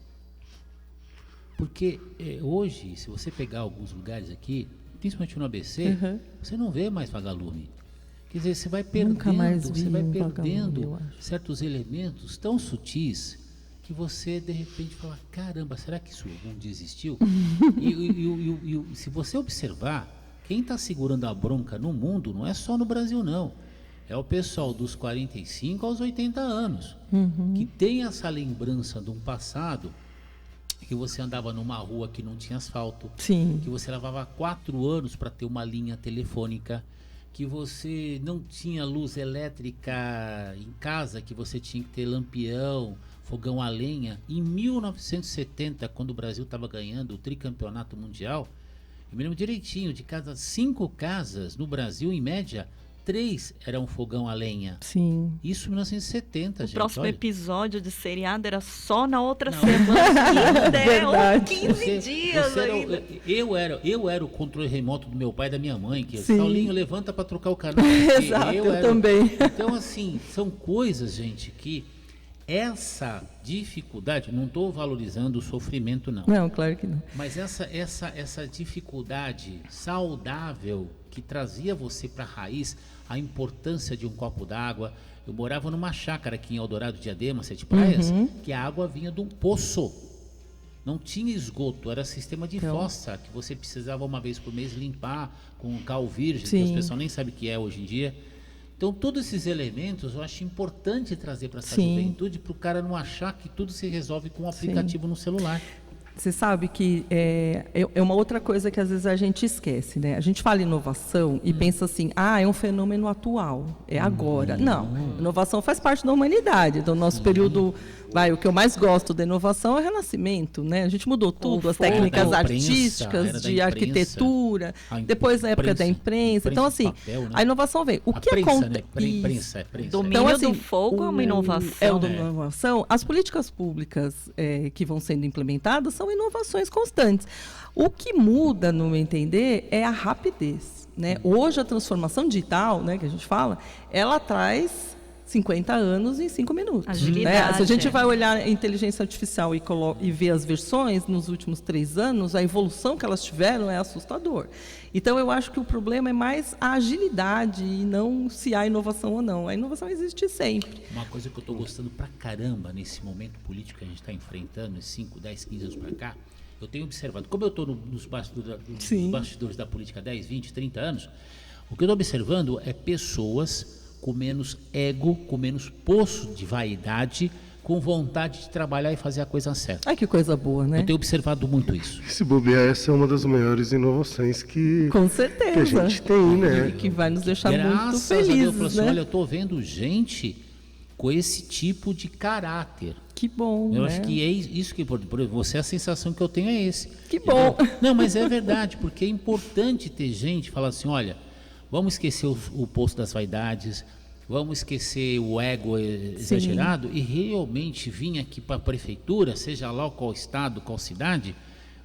Porque hoje, se você pegar alguns lugares aqui, principalmente no ABC, você não vê mais vagalume. Quer dizer, você vai perdendo certos elementos tão sutis que você, de repente, fala, caramba, será que isso algum dia existiu? e se você observar, quem está segurando a bronca no mundo não é só no Brasil, não. É o pessoal dos 45 aos 80 anos, que tem essa lembrança de um passado que você andava numa rua que não tinha asfalto, que você levava 4 anos para ter uma linha telefônica, que você não tinha luz elétrica em casa, que você tinha que ter lampião, fogão a lenha. Em 1970, quando o Brasil estava ganhando o tricampeonato mundial, eu me lembro direitinho, de cada 5 casas no Brasil, em média, 3 eram fogão a lenha. Sim. Isso em 1970, gente. O próximo episódio de seriado era só na outra semana. Verdade. 15 dias ainda. Eu era o controle remoto do meu pai e da minha mãe, que Saulinho, levanta para trocar o canal. Exato, eu também. Então, assim, são coisas, gente, que essa dificuldade, não estou valorizando o sofrimento, não. Não, claro que não. Mas essa dificuldade saudável que trazia você para a raiz, a importância de um copo d'água. Eu morava numa chácara aqui em Eldorado, Diadema, 7 Praias, que a água vinha de um poço. Não tinha esgoto, era sistema de fossa, que você precisava uma vez por mês limpar com cal virgem, que o pessoal nem sabe o que é hoje em dia. Então, todos esses elementos eu acho importante trazer para essa juventude, para o cara não achar que tudo se resolve com um aplicativo no celular. Você sabe que é uma outra coisa que às vezes a gente esquece, né? A gente fala inovação e pensa assim, é um fenômeno atual, é agora. Não, inovação faz parte da humanidade, do nosso período. O que eu mais gosto da inovação é o Renascimento, né? A gente mudou tudo, as técnicas artísticas, de arquitetura, depois a época da imprensa. Então, assim, a inovação vem. O que acontece? Domínio do fogo é uma inovação. É uma inovação. As políticas públicas que vão sendo implementadas são inovações constantes. O que muda, no meu entender, é a rapidez, né? Hoje, a transformação digital, né, que a gente fala, ela traz 50 anos em 5 minutos. Agilidade. Né? Se a gente vai olhar a inteligência artificial e ver as versões nos últimos 3 anos, a evolução que elas tiveram é assustador. Então, eu acho que o problema é mais a agilidade e não se há inovação ou não. A inovação existe sempre. Uma coisa que eu estou gostando pra caramba nesse momento político que a gente está enfrentando, 5, 10, 15 anos para cá, eu tenho observado, como eu estou nos bastidores da política há 10, 20, 30 anos, o que eu estou observando é pessoas com menos ego, com menos poço de vaidade, com vontade de trabalhar e fazer a coisa certa. Ai, que coisa boa, né? Eu tenho observado muito isso. Se bobear, essa é uma das maiores inovações que a gente tem, né? Que vai nos deixar muito felizes, felizes, Deus, né? olha, eu estou vendo gente com esse tipo de caráter. Que bom, Eu né? acho que é isso que, por você, a sensação que eu tenho é esse. Que bom. Não, mas é verdade, porque é importante ter gente falar assim, olha, vamos esquecer o posto das vaidades, vamos esquecer o ego exagerado e realmente vir aqui para a prefeitura, seja lá qual estado, qual cidade,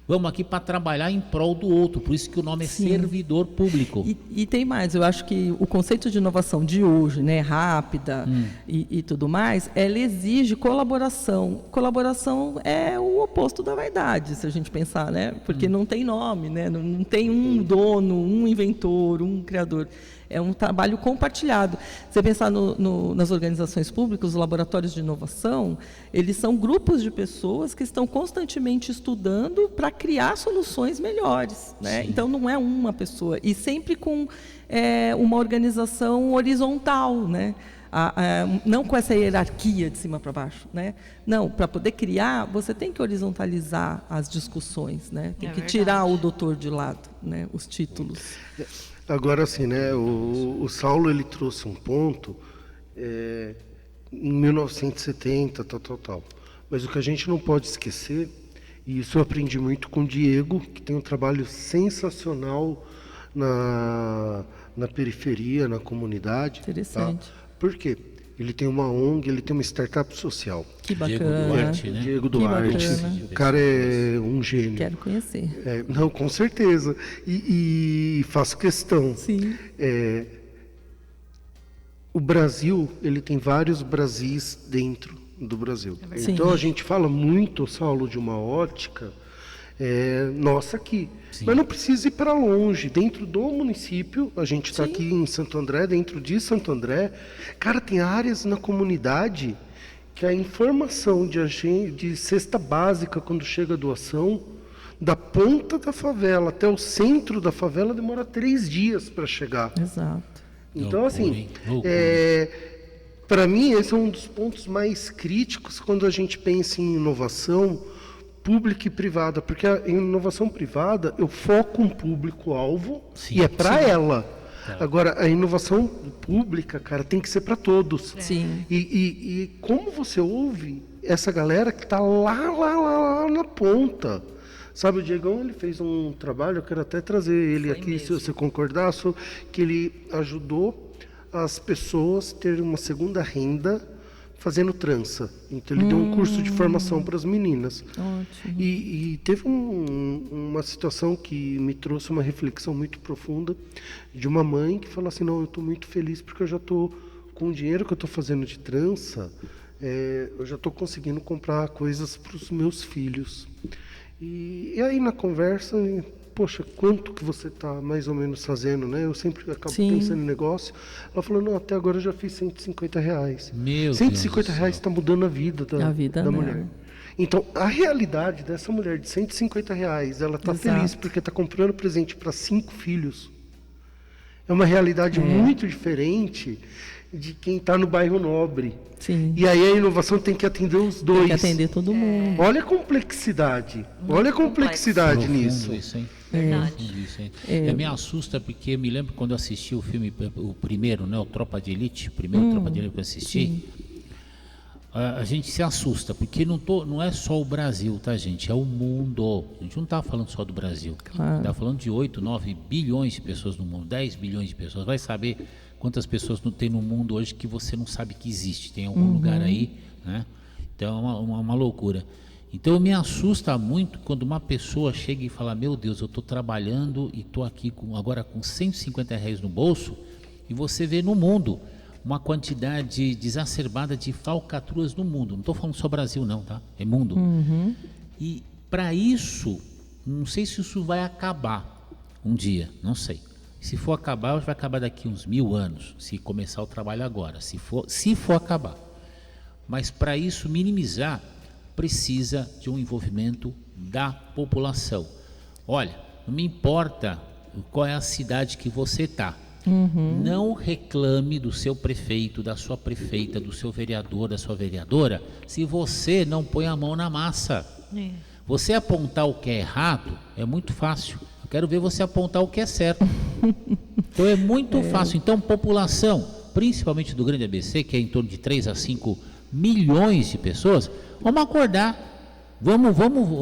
vamos aqui para trabalhar em prol do outro, por isso que o nome é servidor público. E tem mais, eu acho que o conceito de inovação de hoje, né, rápida e tudo mais, ela exige colaboração. Colaboração é o oposto da vaidade, se a gente pensar, né? Porque não tem nome, né? Não tem um dono, um inventor, um criador. É um trabalho compartilhado. Você pensar nas organizações públicas, os laboratórios de inovação, eles são grupos de pessoas que estão constantemente estudando para criar soluções melhores, né? Então, não é uma pessoa. E sempre com uma organização horizontal, né? Não com essa hierarquia de cima para baixo, né? Não, para poder criar, você tem que horizontalizar as discussões, né? Tem que tirar o doutor de lado, né? Os títulos. Agora, assim, né, o Saulo, ele trouxe um ponto em 1970, tal. Mas o que a gente não pode esquecer, e isso eu aprendi muito com o Diego, que tem um trabalho sensacional na periferia, na comunidade. Interessante. Tá? Por quê? Ele tem uma ONG, ele tem uma startup social. Que bacana. Diego Duarte, né? Diego Duarte. O cara é um gênio. Quero conhecer. Não, com certeza. E faço questão. Sim. O Brasil, ele tem vários Brasis dentro do Brasil. Então a gente fala muito, Saulo, de uma ótica nossa aqui. Sim. Mas não precisa ir para longe. Dentro do município, a gente está aqui em Santo André, dentro de Santo André, cara, tem áreas na comunidade que a informação de cesta básica, quando chega a doação, da ponta da favela até o centro da favela, demora 3 dias para chegar. Exato. Então, assim, para mim, esse é um dos pontos mais críticos quando a gente pensa em inovação pública e privada, porque a inovação privada, eu foco um público-alvo e é para ela. Agora, a inovação pública, cara, tem que ser para todos. Sim. E como você ouve essa galera que está lá na ponta? Sabe, o Diegão, ele fez um trabalho, eu quero até trazer ele aqui, se você concordar, que ele ajudou as pessoas a terem uma segunda renda fazendo trança. Então ele deu um curso de formação para as meninas. Ótimo. E teve uma situação que me trouxe uma reflexão muito profunda de uma mãe que falou assim, não, eu estou muito feliz porque eu já estou com o dinheiro que eu estou fazendo de trança, eu já estou conseguindo comprar coisas para os meus filhos. E aí na conversa, poxa, quanto que você está mais ou menos fazendo, né? Eu sempre acabo pensando em negócio. Ela falou, não, até agora eu já fiz R$150. Meu R$150 está mudando a vida da mulher. Então, a realidade dessa mulher de R$150, ela está feliz porque está comprando presente para 5 filhos. É uma realidade muito diferente de quem está no bairro nobre. Sim. E aí a inovação tem que atender os dois. Tem que atender todo mundo. Olha a complexidade. Olha a complexidade nisso. Isso, hein? Verdade. Isso, hein? Me assusta porque eu me lembro quando eu assisti o filme, o primeiro, né, o Tropa de Elite, o primeiro Tropa de Elite que eu assisti. A gente se assusta, porque não é só o Brasil, tá, gente? É o mundo. A gente não está falando só do Brasil. Claro. Está falando de 8, 9 bilhões de pessoas no mundo, 10 bilhões de pessoas. Vai saber quantas pessoas não tem no mundo hoje que você não sabe que existe. Tem algum lugar aí, né? Então é uma loucura. Então me assusta muito quando uma pessoa chega e fala, meu Deus, eu estou trabalhando e estou aqui agora com R$150 no bolso, e você vê no mundo uma quantidade desacerbada de falcatruas no mundo. Não estou falando só Brasil não, tá? É mundo. E para isso, não sei se isso vai acabar um dia, não sei. Se for acabar, vai acabar daqui uns 1000 anos, se começar o trabalho agora, se for acabar. Mas para isso minimizar, precisa de um envolvimento da população. Olha, não me importa qual é a cidade que você está. Não reclame do seu prefeito, da sua prefeita, do seu vereador, da sua vereadora, se você não põe a mão na massa. Você apontar o que é errado é muito fácil. Eu quero ver você apontar o que é certo. Então é muito fácil. Então, população, principalmente do Grande ABC, que é em torno de 3 a 5 milhões de pessoas, vamos acordar. Vamos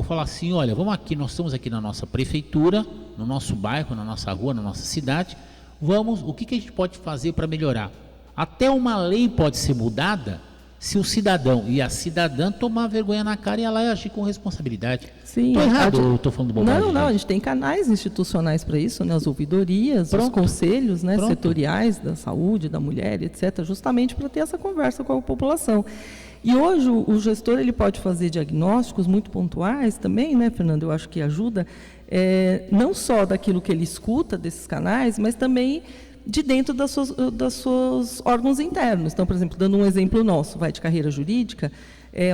falar assim, olha, nós estamos aqui na nossa prefeitura, no nosso bairro, na nossa rua, na nossa cidade, o que a gente pode fazer para melhorar? Até uma lei pode ser mudada se o cidadão e a cidadã tomar vergonha na cara e ela agir com responsabilidade. Sim. Estou errado ou estou falando bobagem? Não, a gente tem canais institucionais para isso, né? As ouvidorias, Pronto. os conselhos, né? Pronto. Setoriais da saúde, da mulher, etc., justamente para ter essa conversa com a população. E hoje o gestor ele pode fazer diagnósticos muito pontuais também, né, Fernando? Eu acho que ajuda, não só daquilo que ele escuta desses canais, mas também de dentro das suas órgãos internos. Então, por exemplo, dando um exemplo nosso, vai de carreira jurídica,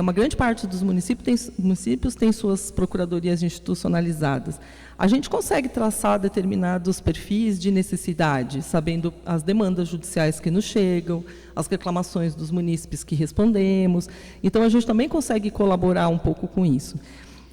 uma grande parte dos municípios tem suas procuradorias institucionalizadas. A gente consegue traçar determinados perfis de necessidade, sabendo as demandas judiciais que nos chegam, as reclamações dos munícipes que respondemos. Então, a gente também consegue colaborar um pouco com isso.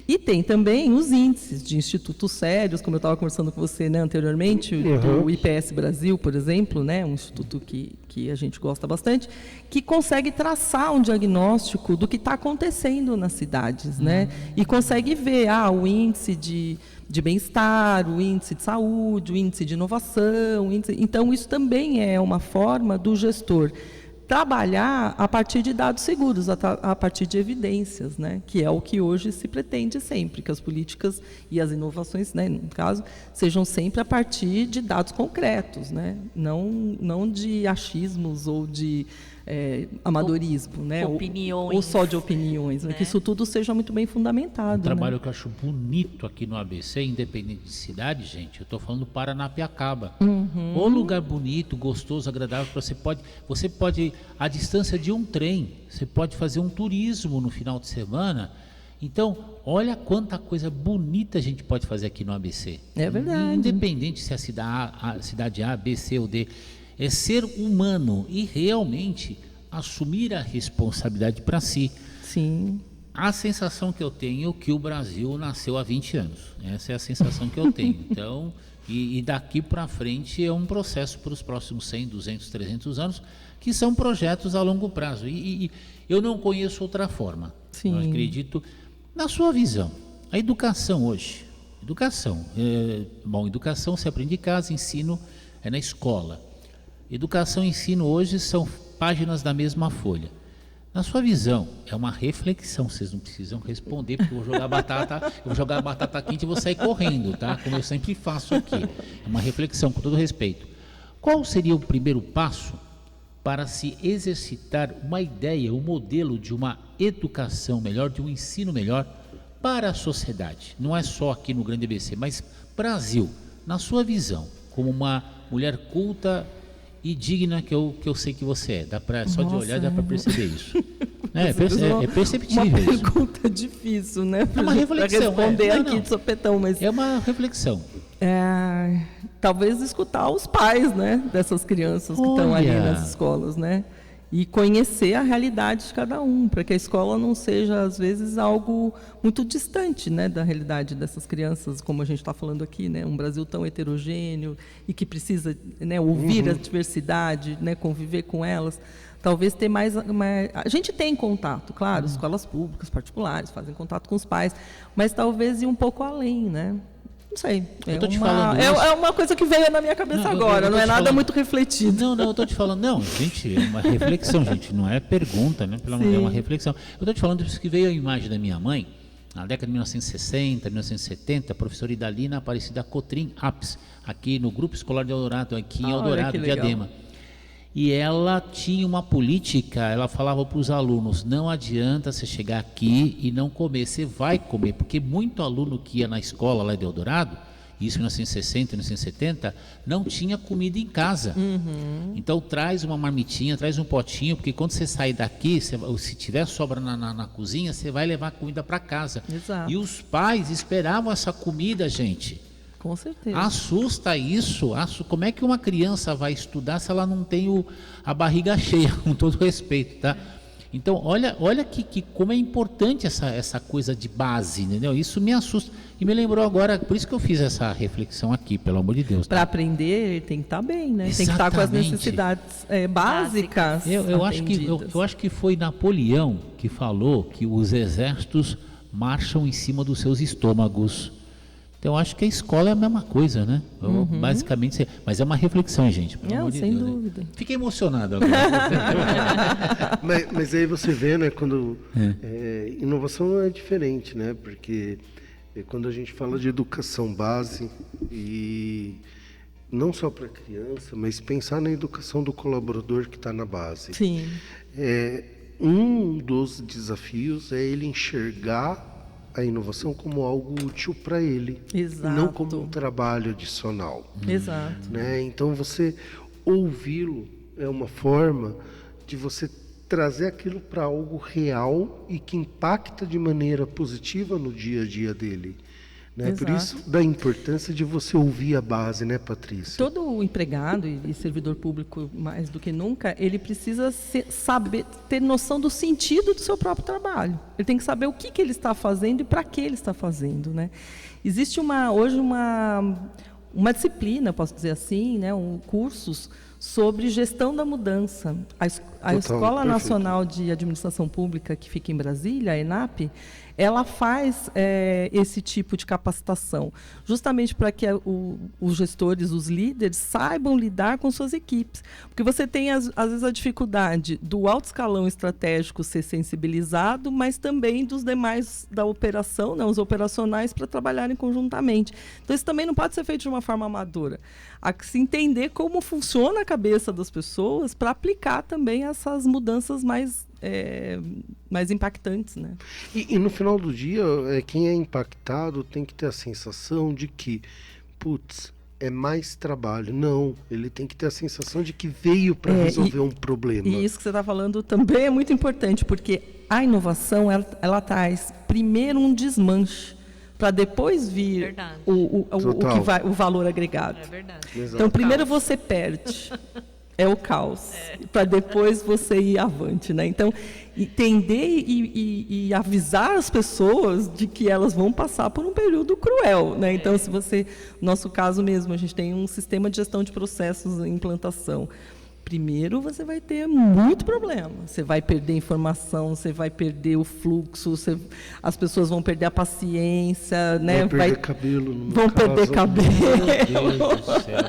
E tem também os índices de institutos sérios, como eu estava conversando com você, né, anteriormente, do IPS Brasil, por exemplo, né, um instituto que a gente gosta bastante, que consegue traçar um diagnóstico do que está acontecendo nas cidades, né, e consegue ver o índice de bem-estar, o índice de saúde, o índice de inovação. Então, isso também é uma forma do gestor trabalhar a partir de dados seguros, a partir de evidências, né? Que é o que hoje se pretende sempre, que as políticas e as inovações, né, no caso, sejam sempre a partir de dados concretos, né? Não de achismos ou de amadorismo, né? Opiniões. Ou só de opiniões, né? Que isso tudo seja muito bem fundamentado. Um trabalho, né? que eu acho bonito aqui no ABC, independente de cidade, gente, eu estou falando do Paranapiacaba. Um lugar bonito, gostoso, agradável, você pode, à distância de um trem, você pode fazer um turismo no final de semana. Então, olha quanta coisa bonita a gente pode fazer aqui no ABC. É verdade. Independente se é a cidade A, B, C ou D. É ser humano e realmente assumir a responsabilidade para si. Sim. A sensação que eu tenho é que o Brasil nasceu há 20 anos. Essa é a sensação que eu tenho. Então, e daqui para frente é um processo para os próximos 100, 200, 300 anos, que são projetos a longo prazo. E eu não conheço outra forma. Sim. Eu acredito na sua visão. A educação hoje. Educação se aprende em casa, ensino é na escola. Educação e ensino hoje são páginas da mesma folha. Na sua visão, é uma reflexão, vocês não precisam responder, porque eu vou jogar batata quente e vou sair correndo, tá? Como eu sempre faço aqui. É uma reflexão, com todo respeito. Qual seria o primeiro passo para se exercitar uma ideia, um modelo de uma educação melhor, de um ensino melhor para a sociedade? Não é só aqui no Grande ABC, mas Brasil, na sua visão, como uma mulher culta e digna que eu sei que você é. Só de olhar dá para perceber isso. É perceptível uma isso. Pergunta difícil, né? É uma reflexão. Para responder aqui de sopetão, mas... É uma reflexão. Talvez escutar os pais, né, dessas crianças que estão ali nas escolas, né? E conhecer a realidade de cada um, para que a escola não seja, às vezes, algo muito distante, né, da realidade dessas crianças, como a gente está falando aqui, né, um Brasil tão heterogêneo e que precisa, né, ouvir a diversidade, né, conviver com elas. Talvez ter mais... A gente tem contato, claro, escolas públicas, particulares, fazem contato com os pais, mas talvez ir um pouco além, né? Não sei. É uma coisa que veio na minha cabeça agora, não é nada muito refletido. Não, eu estou te falando. Não, gente, é uma reflexão, gente. Não é pergunta, né? Pelo amor de Deus, é uma reflexão. Eu estou te falando disso que veio a imagem da minha mãe, na década de 1960, 1970, a professora Idalina Aparecida Cotrim Apes, aqui no Grupo Escolar de Eldorado, aqui em Eldorado, Diadema. E ela tinha uma política, ela falava para os alunos, não adianta você chegar aqui e não comer, você vai comer, porque muito aluno que ia na escola lá de Eldorado, isso em 1960, 1970, não tinha comida em casa. Então traz uma marmitinha, traz um potinho, porque quando você sair daqui, se tiver sobra na cozinha, você vai levar comida para casa. Exato. E os pais esperavam essa comida, gente. Com certeza. Assusta isso. Como é que uma criança vai estudar se ela não tem a barriga cheia, com todo respeito, tá? Então, olha que como é importante essa coisa de base, entendeu? Isso me assusta. E me lembrou agora, por isso que eu fiz essa reflexão aqui, pelo amor de Deus. Para aprender, tem que estar bem, né? Exatamente. Tem que estar com as necessidades básicas. Eu acho que foi Napoleão que falou que os exércitos marcham em cima dos seus estômagos. Então, eu acho que a escola é a mesma coisa, né? Basicamente, mas é uma reflexão, gente. Pelo amor de sem Deus, dúvida. Né? Fiquei emocionado agora. mas aí você vê, né, quando inovação é diferente, né? Porque quando a gente fala de educação base, e não só para criança, mas pensar na educação do colaborador que está na base. Sim. Um dos desafios é ele enxergar a inovação como algo útil para ele. Exato. Não como um trabalho adicional. Exato. Né? Então, você ouvi-lo é uma forma de você trazer aquilo para algo real e que impacta de maneira positiva no dia a dia dele. Né? Por isso, da importância de você ouvir a base, né, Patrícia? Todo empregado e servidor público, mais do que nunca, ele precisa saber, ter noção do sentido do seu próprio trabalho. Ele tem que saber o que ele está fazendo e para que ele está fazendo. Né? Existe hoje uma disciplina, posso dizer assim, né, cursos sobre gestão da mudança. A Escola Nacional de Administração Pública, que fica em Brasília, a ENAP, ela faz esse tipo de capacitação, justamente para que os gestores, os líderes, saibam lidar com suas equipes. Porque você tem, às vezes, a dificuldade do alto escalão estratégico ser sensibilizado, mas também dos demais da operação, né, os operacionais, para trabalharem conjuntamente. Então, isso também não pode ser feito de uma forma amadora. Há que se entender como funciona a cabeça das pessoas para aplicar também essas mudanças mais impactantes, né? E no final do dia, quem é impactado tem que ter a sensação de que, é mais trabalho. Não, ele tem que ter a sensação de que veio para resolver um problema. E isso que você está falando também é muito importante, porque a inovação, ela traz primeiro um desmanche, para depois vir o valor agregado. É verdade. Então, primeiro você perde. É o caos, para depois você ir avante, né? Então, entender e avisar as pessoas de que elas vão passar por um período cruel, né? Então, se você, no nosso caso mesmo, a gente tem um sistema de gestão de processos em implantação. Primeiro, você vai ter muito problema. Você vai perder informação, você vai perder o fluxo, as pessoas vão perder a paciência, né? Perder cabelo. Vão perder cabelo. Meu Deus do céu.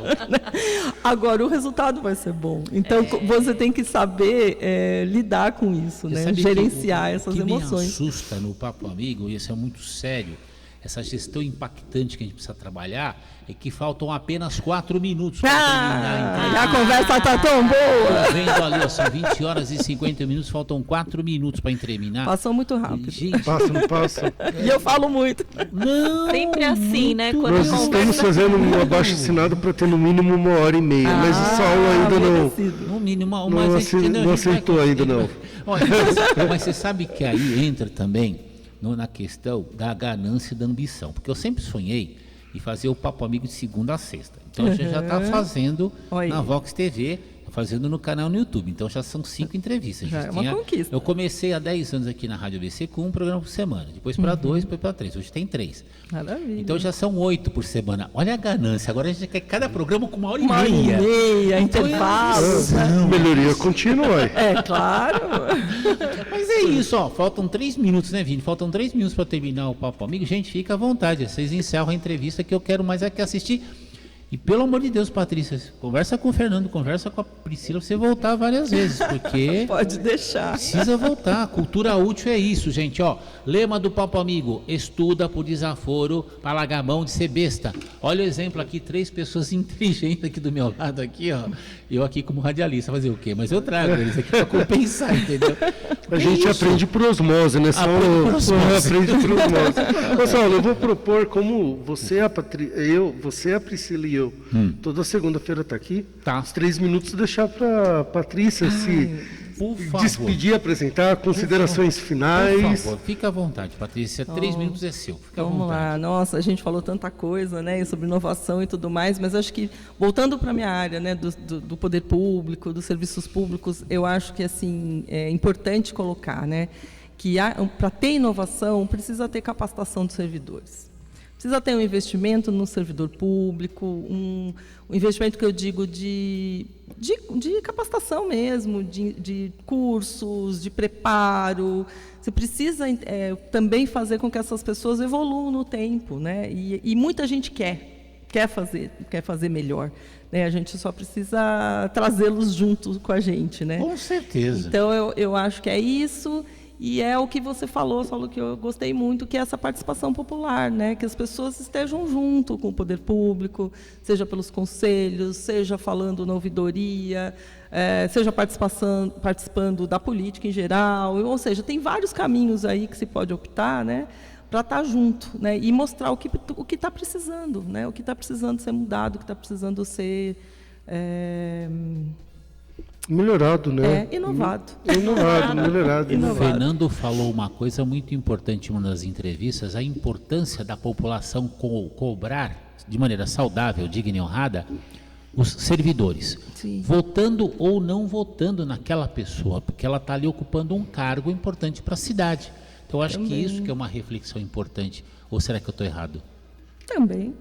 Agora, o resultado vai ser bom. Então, você tem que saber lidar com isso, né? Gerenciar essas emoções. O que me assusta no Papo Amigo, e isso é muito sério, essa gestão impactante que a gente precisa trabalhar, é que faltam apenas 4 minutos para terminar. A conversa está tão boa. Estou vendo ali, são 20 horas e 50 minutos, faltam 4 minutos para terminar. Passou muito rápido. Gente, não passa. E eu falo muito. Não, sempre assim, né? Quando nós estamos fazendo um abaixo-assinado para ter no mínimo 1h30, mas o Saulo ainda não... No mínimo, não aceitou ainda, não. Olha, mas você sabe que aí entra também na questão da ganância e da ambição, porque eu sempre sonhei em fazer o Papo Amigo de segunda a sexta. Então a gente já está fazendo na Vox TV, fazendo no canal no YouTube. Então já são 5 entrevistas. Já é uma conquista. Eu comecei há 10 anos aqui na Rádio ABC com um programa por semana, depois para 2, depois para 3. Hoje tem 3. Maravilha. Então já são 8 por semana. Olha a ganância. Agora a gente quer cada programa com 1h30. 1h30, intervalos. Melhoria contínua. É claro. Mas é isso, ó. Faltam 3 minutos, né, Vini? Faltam 3 minutos para terminar o Papo Amigo. Gente, fica à vontade. Vocês encerram a entrevista, que eu quero mais aqui assistir. E pelo amor de Deus, Patrícia, conversa com o Fernando, conversa com a Priscila, você voltar várias vezes, porque... Pode deixar. Precisa voltar. Cultura útil é isso, gente, ó. Lema do Papo Amigo: estuda por desaforo para largar a mão de ser besta. Olha o exemplo aqui, 3 pessoas inteligentes aqui do meu lado, aqui, ó. Eu aqui como radialista, fazer o quê? Mas eu trago eles aqui para compensar, entendeu? A gente aprende por osmose, né? Aprende por osmose. Ô, Saulo, eu vou propor, como você, você, a Priscila e eu, toda segunda-feira está aqui, Tá. os 3 minutos deixar para Patrícia Por favor. despedir, apresentar, considerações finais. Por favor, fica à vontade, Patrícia. 3 minutos é seu. Fica à Vamos vontade. lá. Nossa, a gente falou tanta coisa, né, sobre inovação e tudo mais, mas acho que, voltando para a minha área, né, do poder público, dos serviços públicos, eu acho que assim, é importante colocar, né, que para ter inovação, precisa ter capacitação dos servidores. Precisa ter um investimento no servidor público, um investimento que eu digo de capacitação mesmo, de cursos, de preparo. Você precisa também fazer com que essas pessoas evoluam no tempo, né? E muita gente quer fazer melhor, né? A gente só precisa trazê-los junto com a gente, né? Com certeza. Então, eu acho que é isso. E é o que você falou que eu gostei muito, que é essa participação popular, né? Que as pessoas estejam junto com o poder público, seja pelos conselhos, seja falando na ouvidoria, seja participando da política em geral. Ou seja, tem vários caminhos aí que se pode optar, né? Para estar junto, né? E mostrar o que está precisando, né? O que está precisando ser mudado, o que está precisando ser... melhorado, né? Inovado. Melhorado. O Fernando falou uma coisa muito importante em uma das entrevistas, a importância da população cobrar de maneira saudável, digna e honrada os servidores. Sim. Votando ou não votando naquela pessoa, porque ela está ali ocupando um cargo importante para a cidade. Então, eu acho que isso que é uma reflexão importante. Ou será que eu estou errado? Também.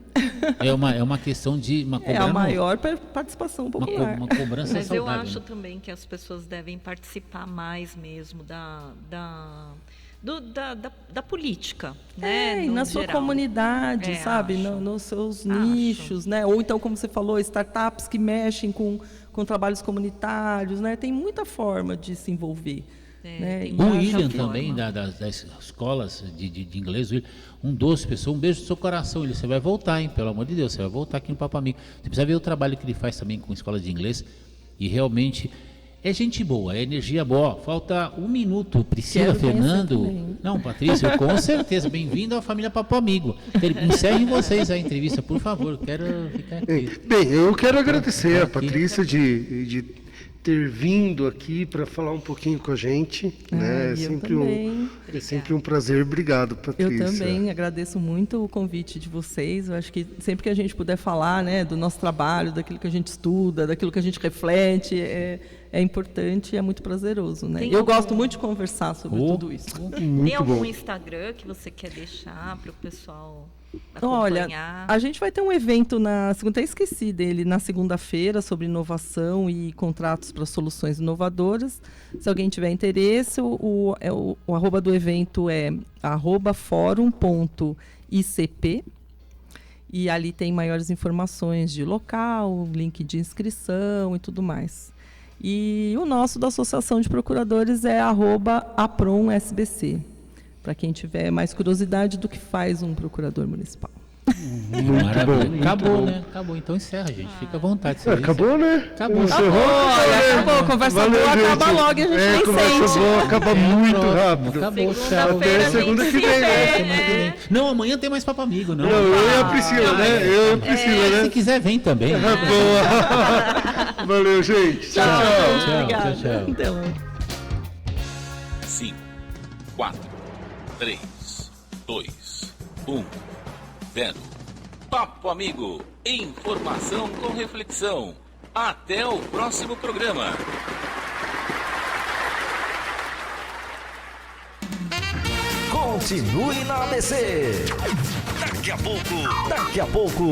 É uma questão de... É a maior participação popular. Uma cobrança Mas saudável. eu acho né? também que as pessoas devem participar mais mesmo da política, né? E na sua comunidade, sabe? Acho. Nos seus nichos, né? Ou então, como você falou, startups que mexem com trabalhos comunitários, né? Tem muita forma de se envolver. Né? O William também, das escolas de inglês, um doce pessoa, um beijo no seu coração. Você vai voltar, hein? Pelo amor de Deus, você vai voltar aqui no Papo Amigo. Você precisa ver o trabalho que ele faz também com escola de inglês. E realmente é gente boa, é energia boa. Falta 1 minuto. Priscila, Fernando. Não, Patrícia, com certeza. Bem-vindo à família Papo Amigo. Encerrem vocês a entrevista, por favor. Quero ficar aqui. Bem, eu quero agradecer a Patrícia de ter vindo aqui para falar um pouquinho com a gente, né? É sempre um prazer. Obrigado, Patrícia. Eu também agradeço muito o convite de vocês. Eu acho que sempre que a gente puder falar, né, do nosso trabalho, daquilo que a gente estuda, daquilo que a gente reflete, é importante e é muito prazeroso, né? Eu gosto muito de conversar sobre tudo isso. Tem algum Instagram que você quer deixar para o pessoal acompanhar? Olha, a gente vai ter um evento até esqueci dele, na segunda-feira, sobre inovação e contratos para soluções inovadoras. Se alguém tiver interesse, o arroba do evento é @forum.icp. E ali tem maiores informações de local, link de inscrição e tudo mais. E o nosso da Associação de Procuradores é @apronsbc, para quem tiver mais curiosidade do que faz um procurador municipal. Muito bom. Acabou, né? Acabou. Então encerra, gente. Fica à vontade. Acabou, né? Acabou. Acabou. Conversa boa acaba logo e a gente nem conversa sente. boa acaba muito rápido. Acabou, tchau. Até segunda que vem, né? Não, amanhã tem mais Papo Amigo, não. Não, eu e a Priscila, né? Eu e a Priscila, né? Se quiser, vem também. Boa. Valeu, gente. Tchau, tchau. Obrigada. Tchau. Então. 5, 4, 3, 2, 1, 0. Papo Amigo. Informação com reflexão. Até o próximo programa. Continue na ABC. Daqui a pouco.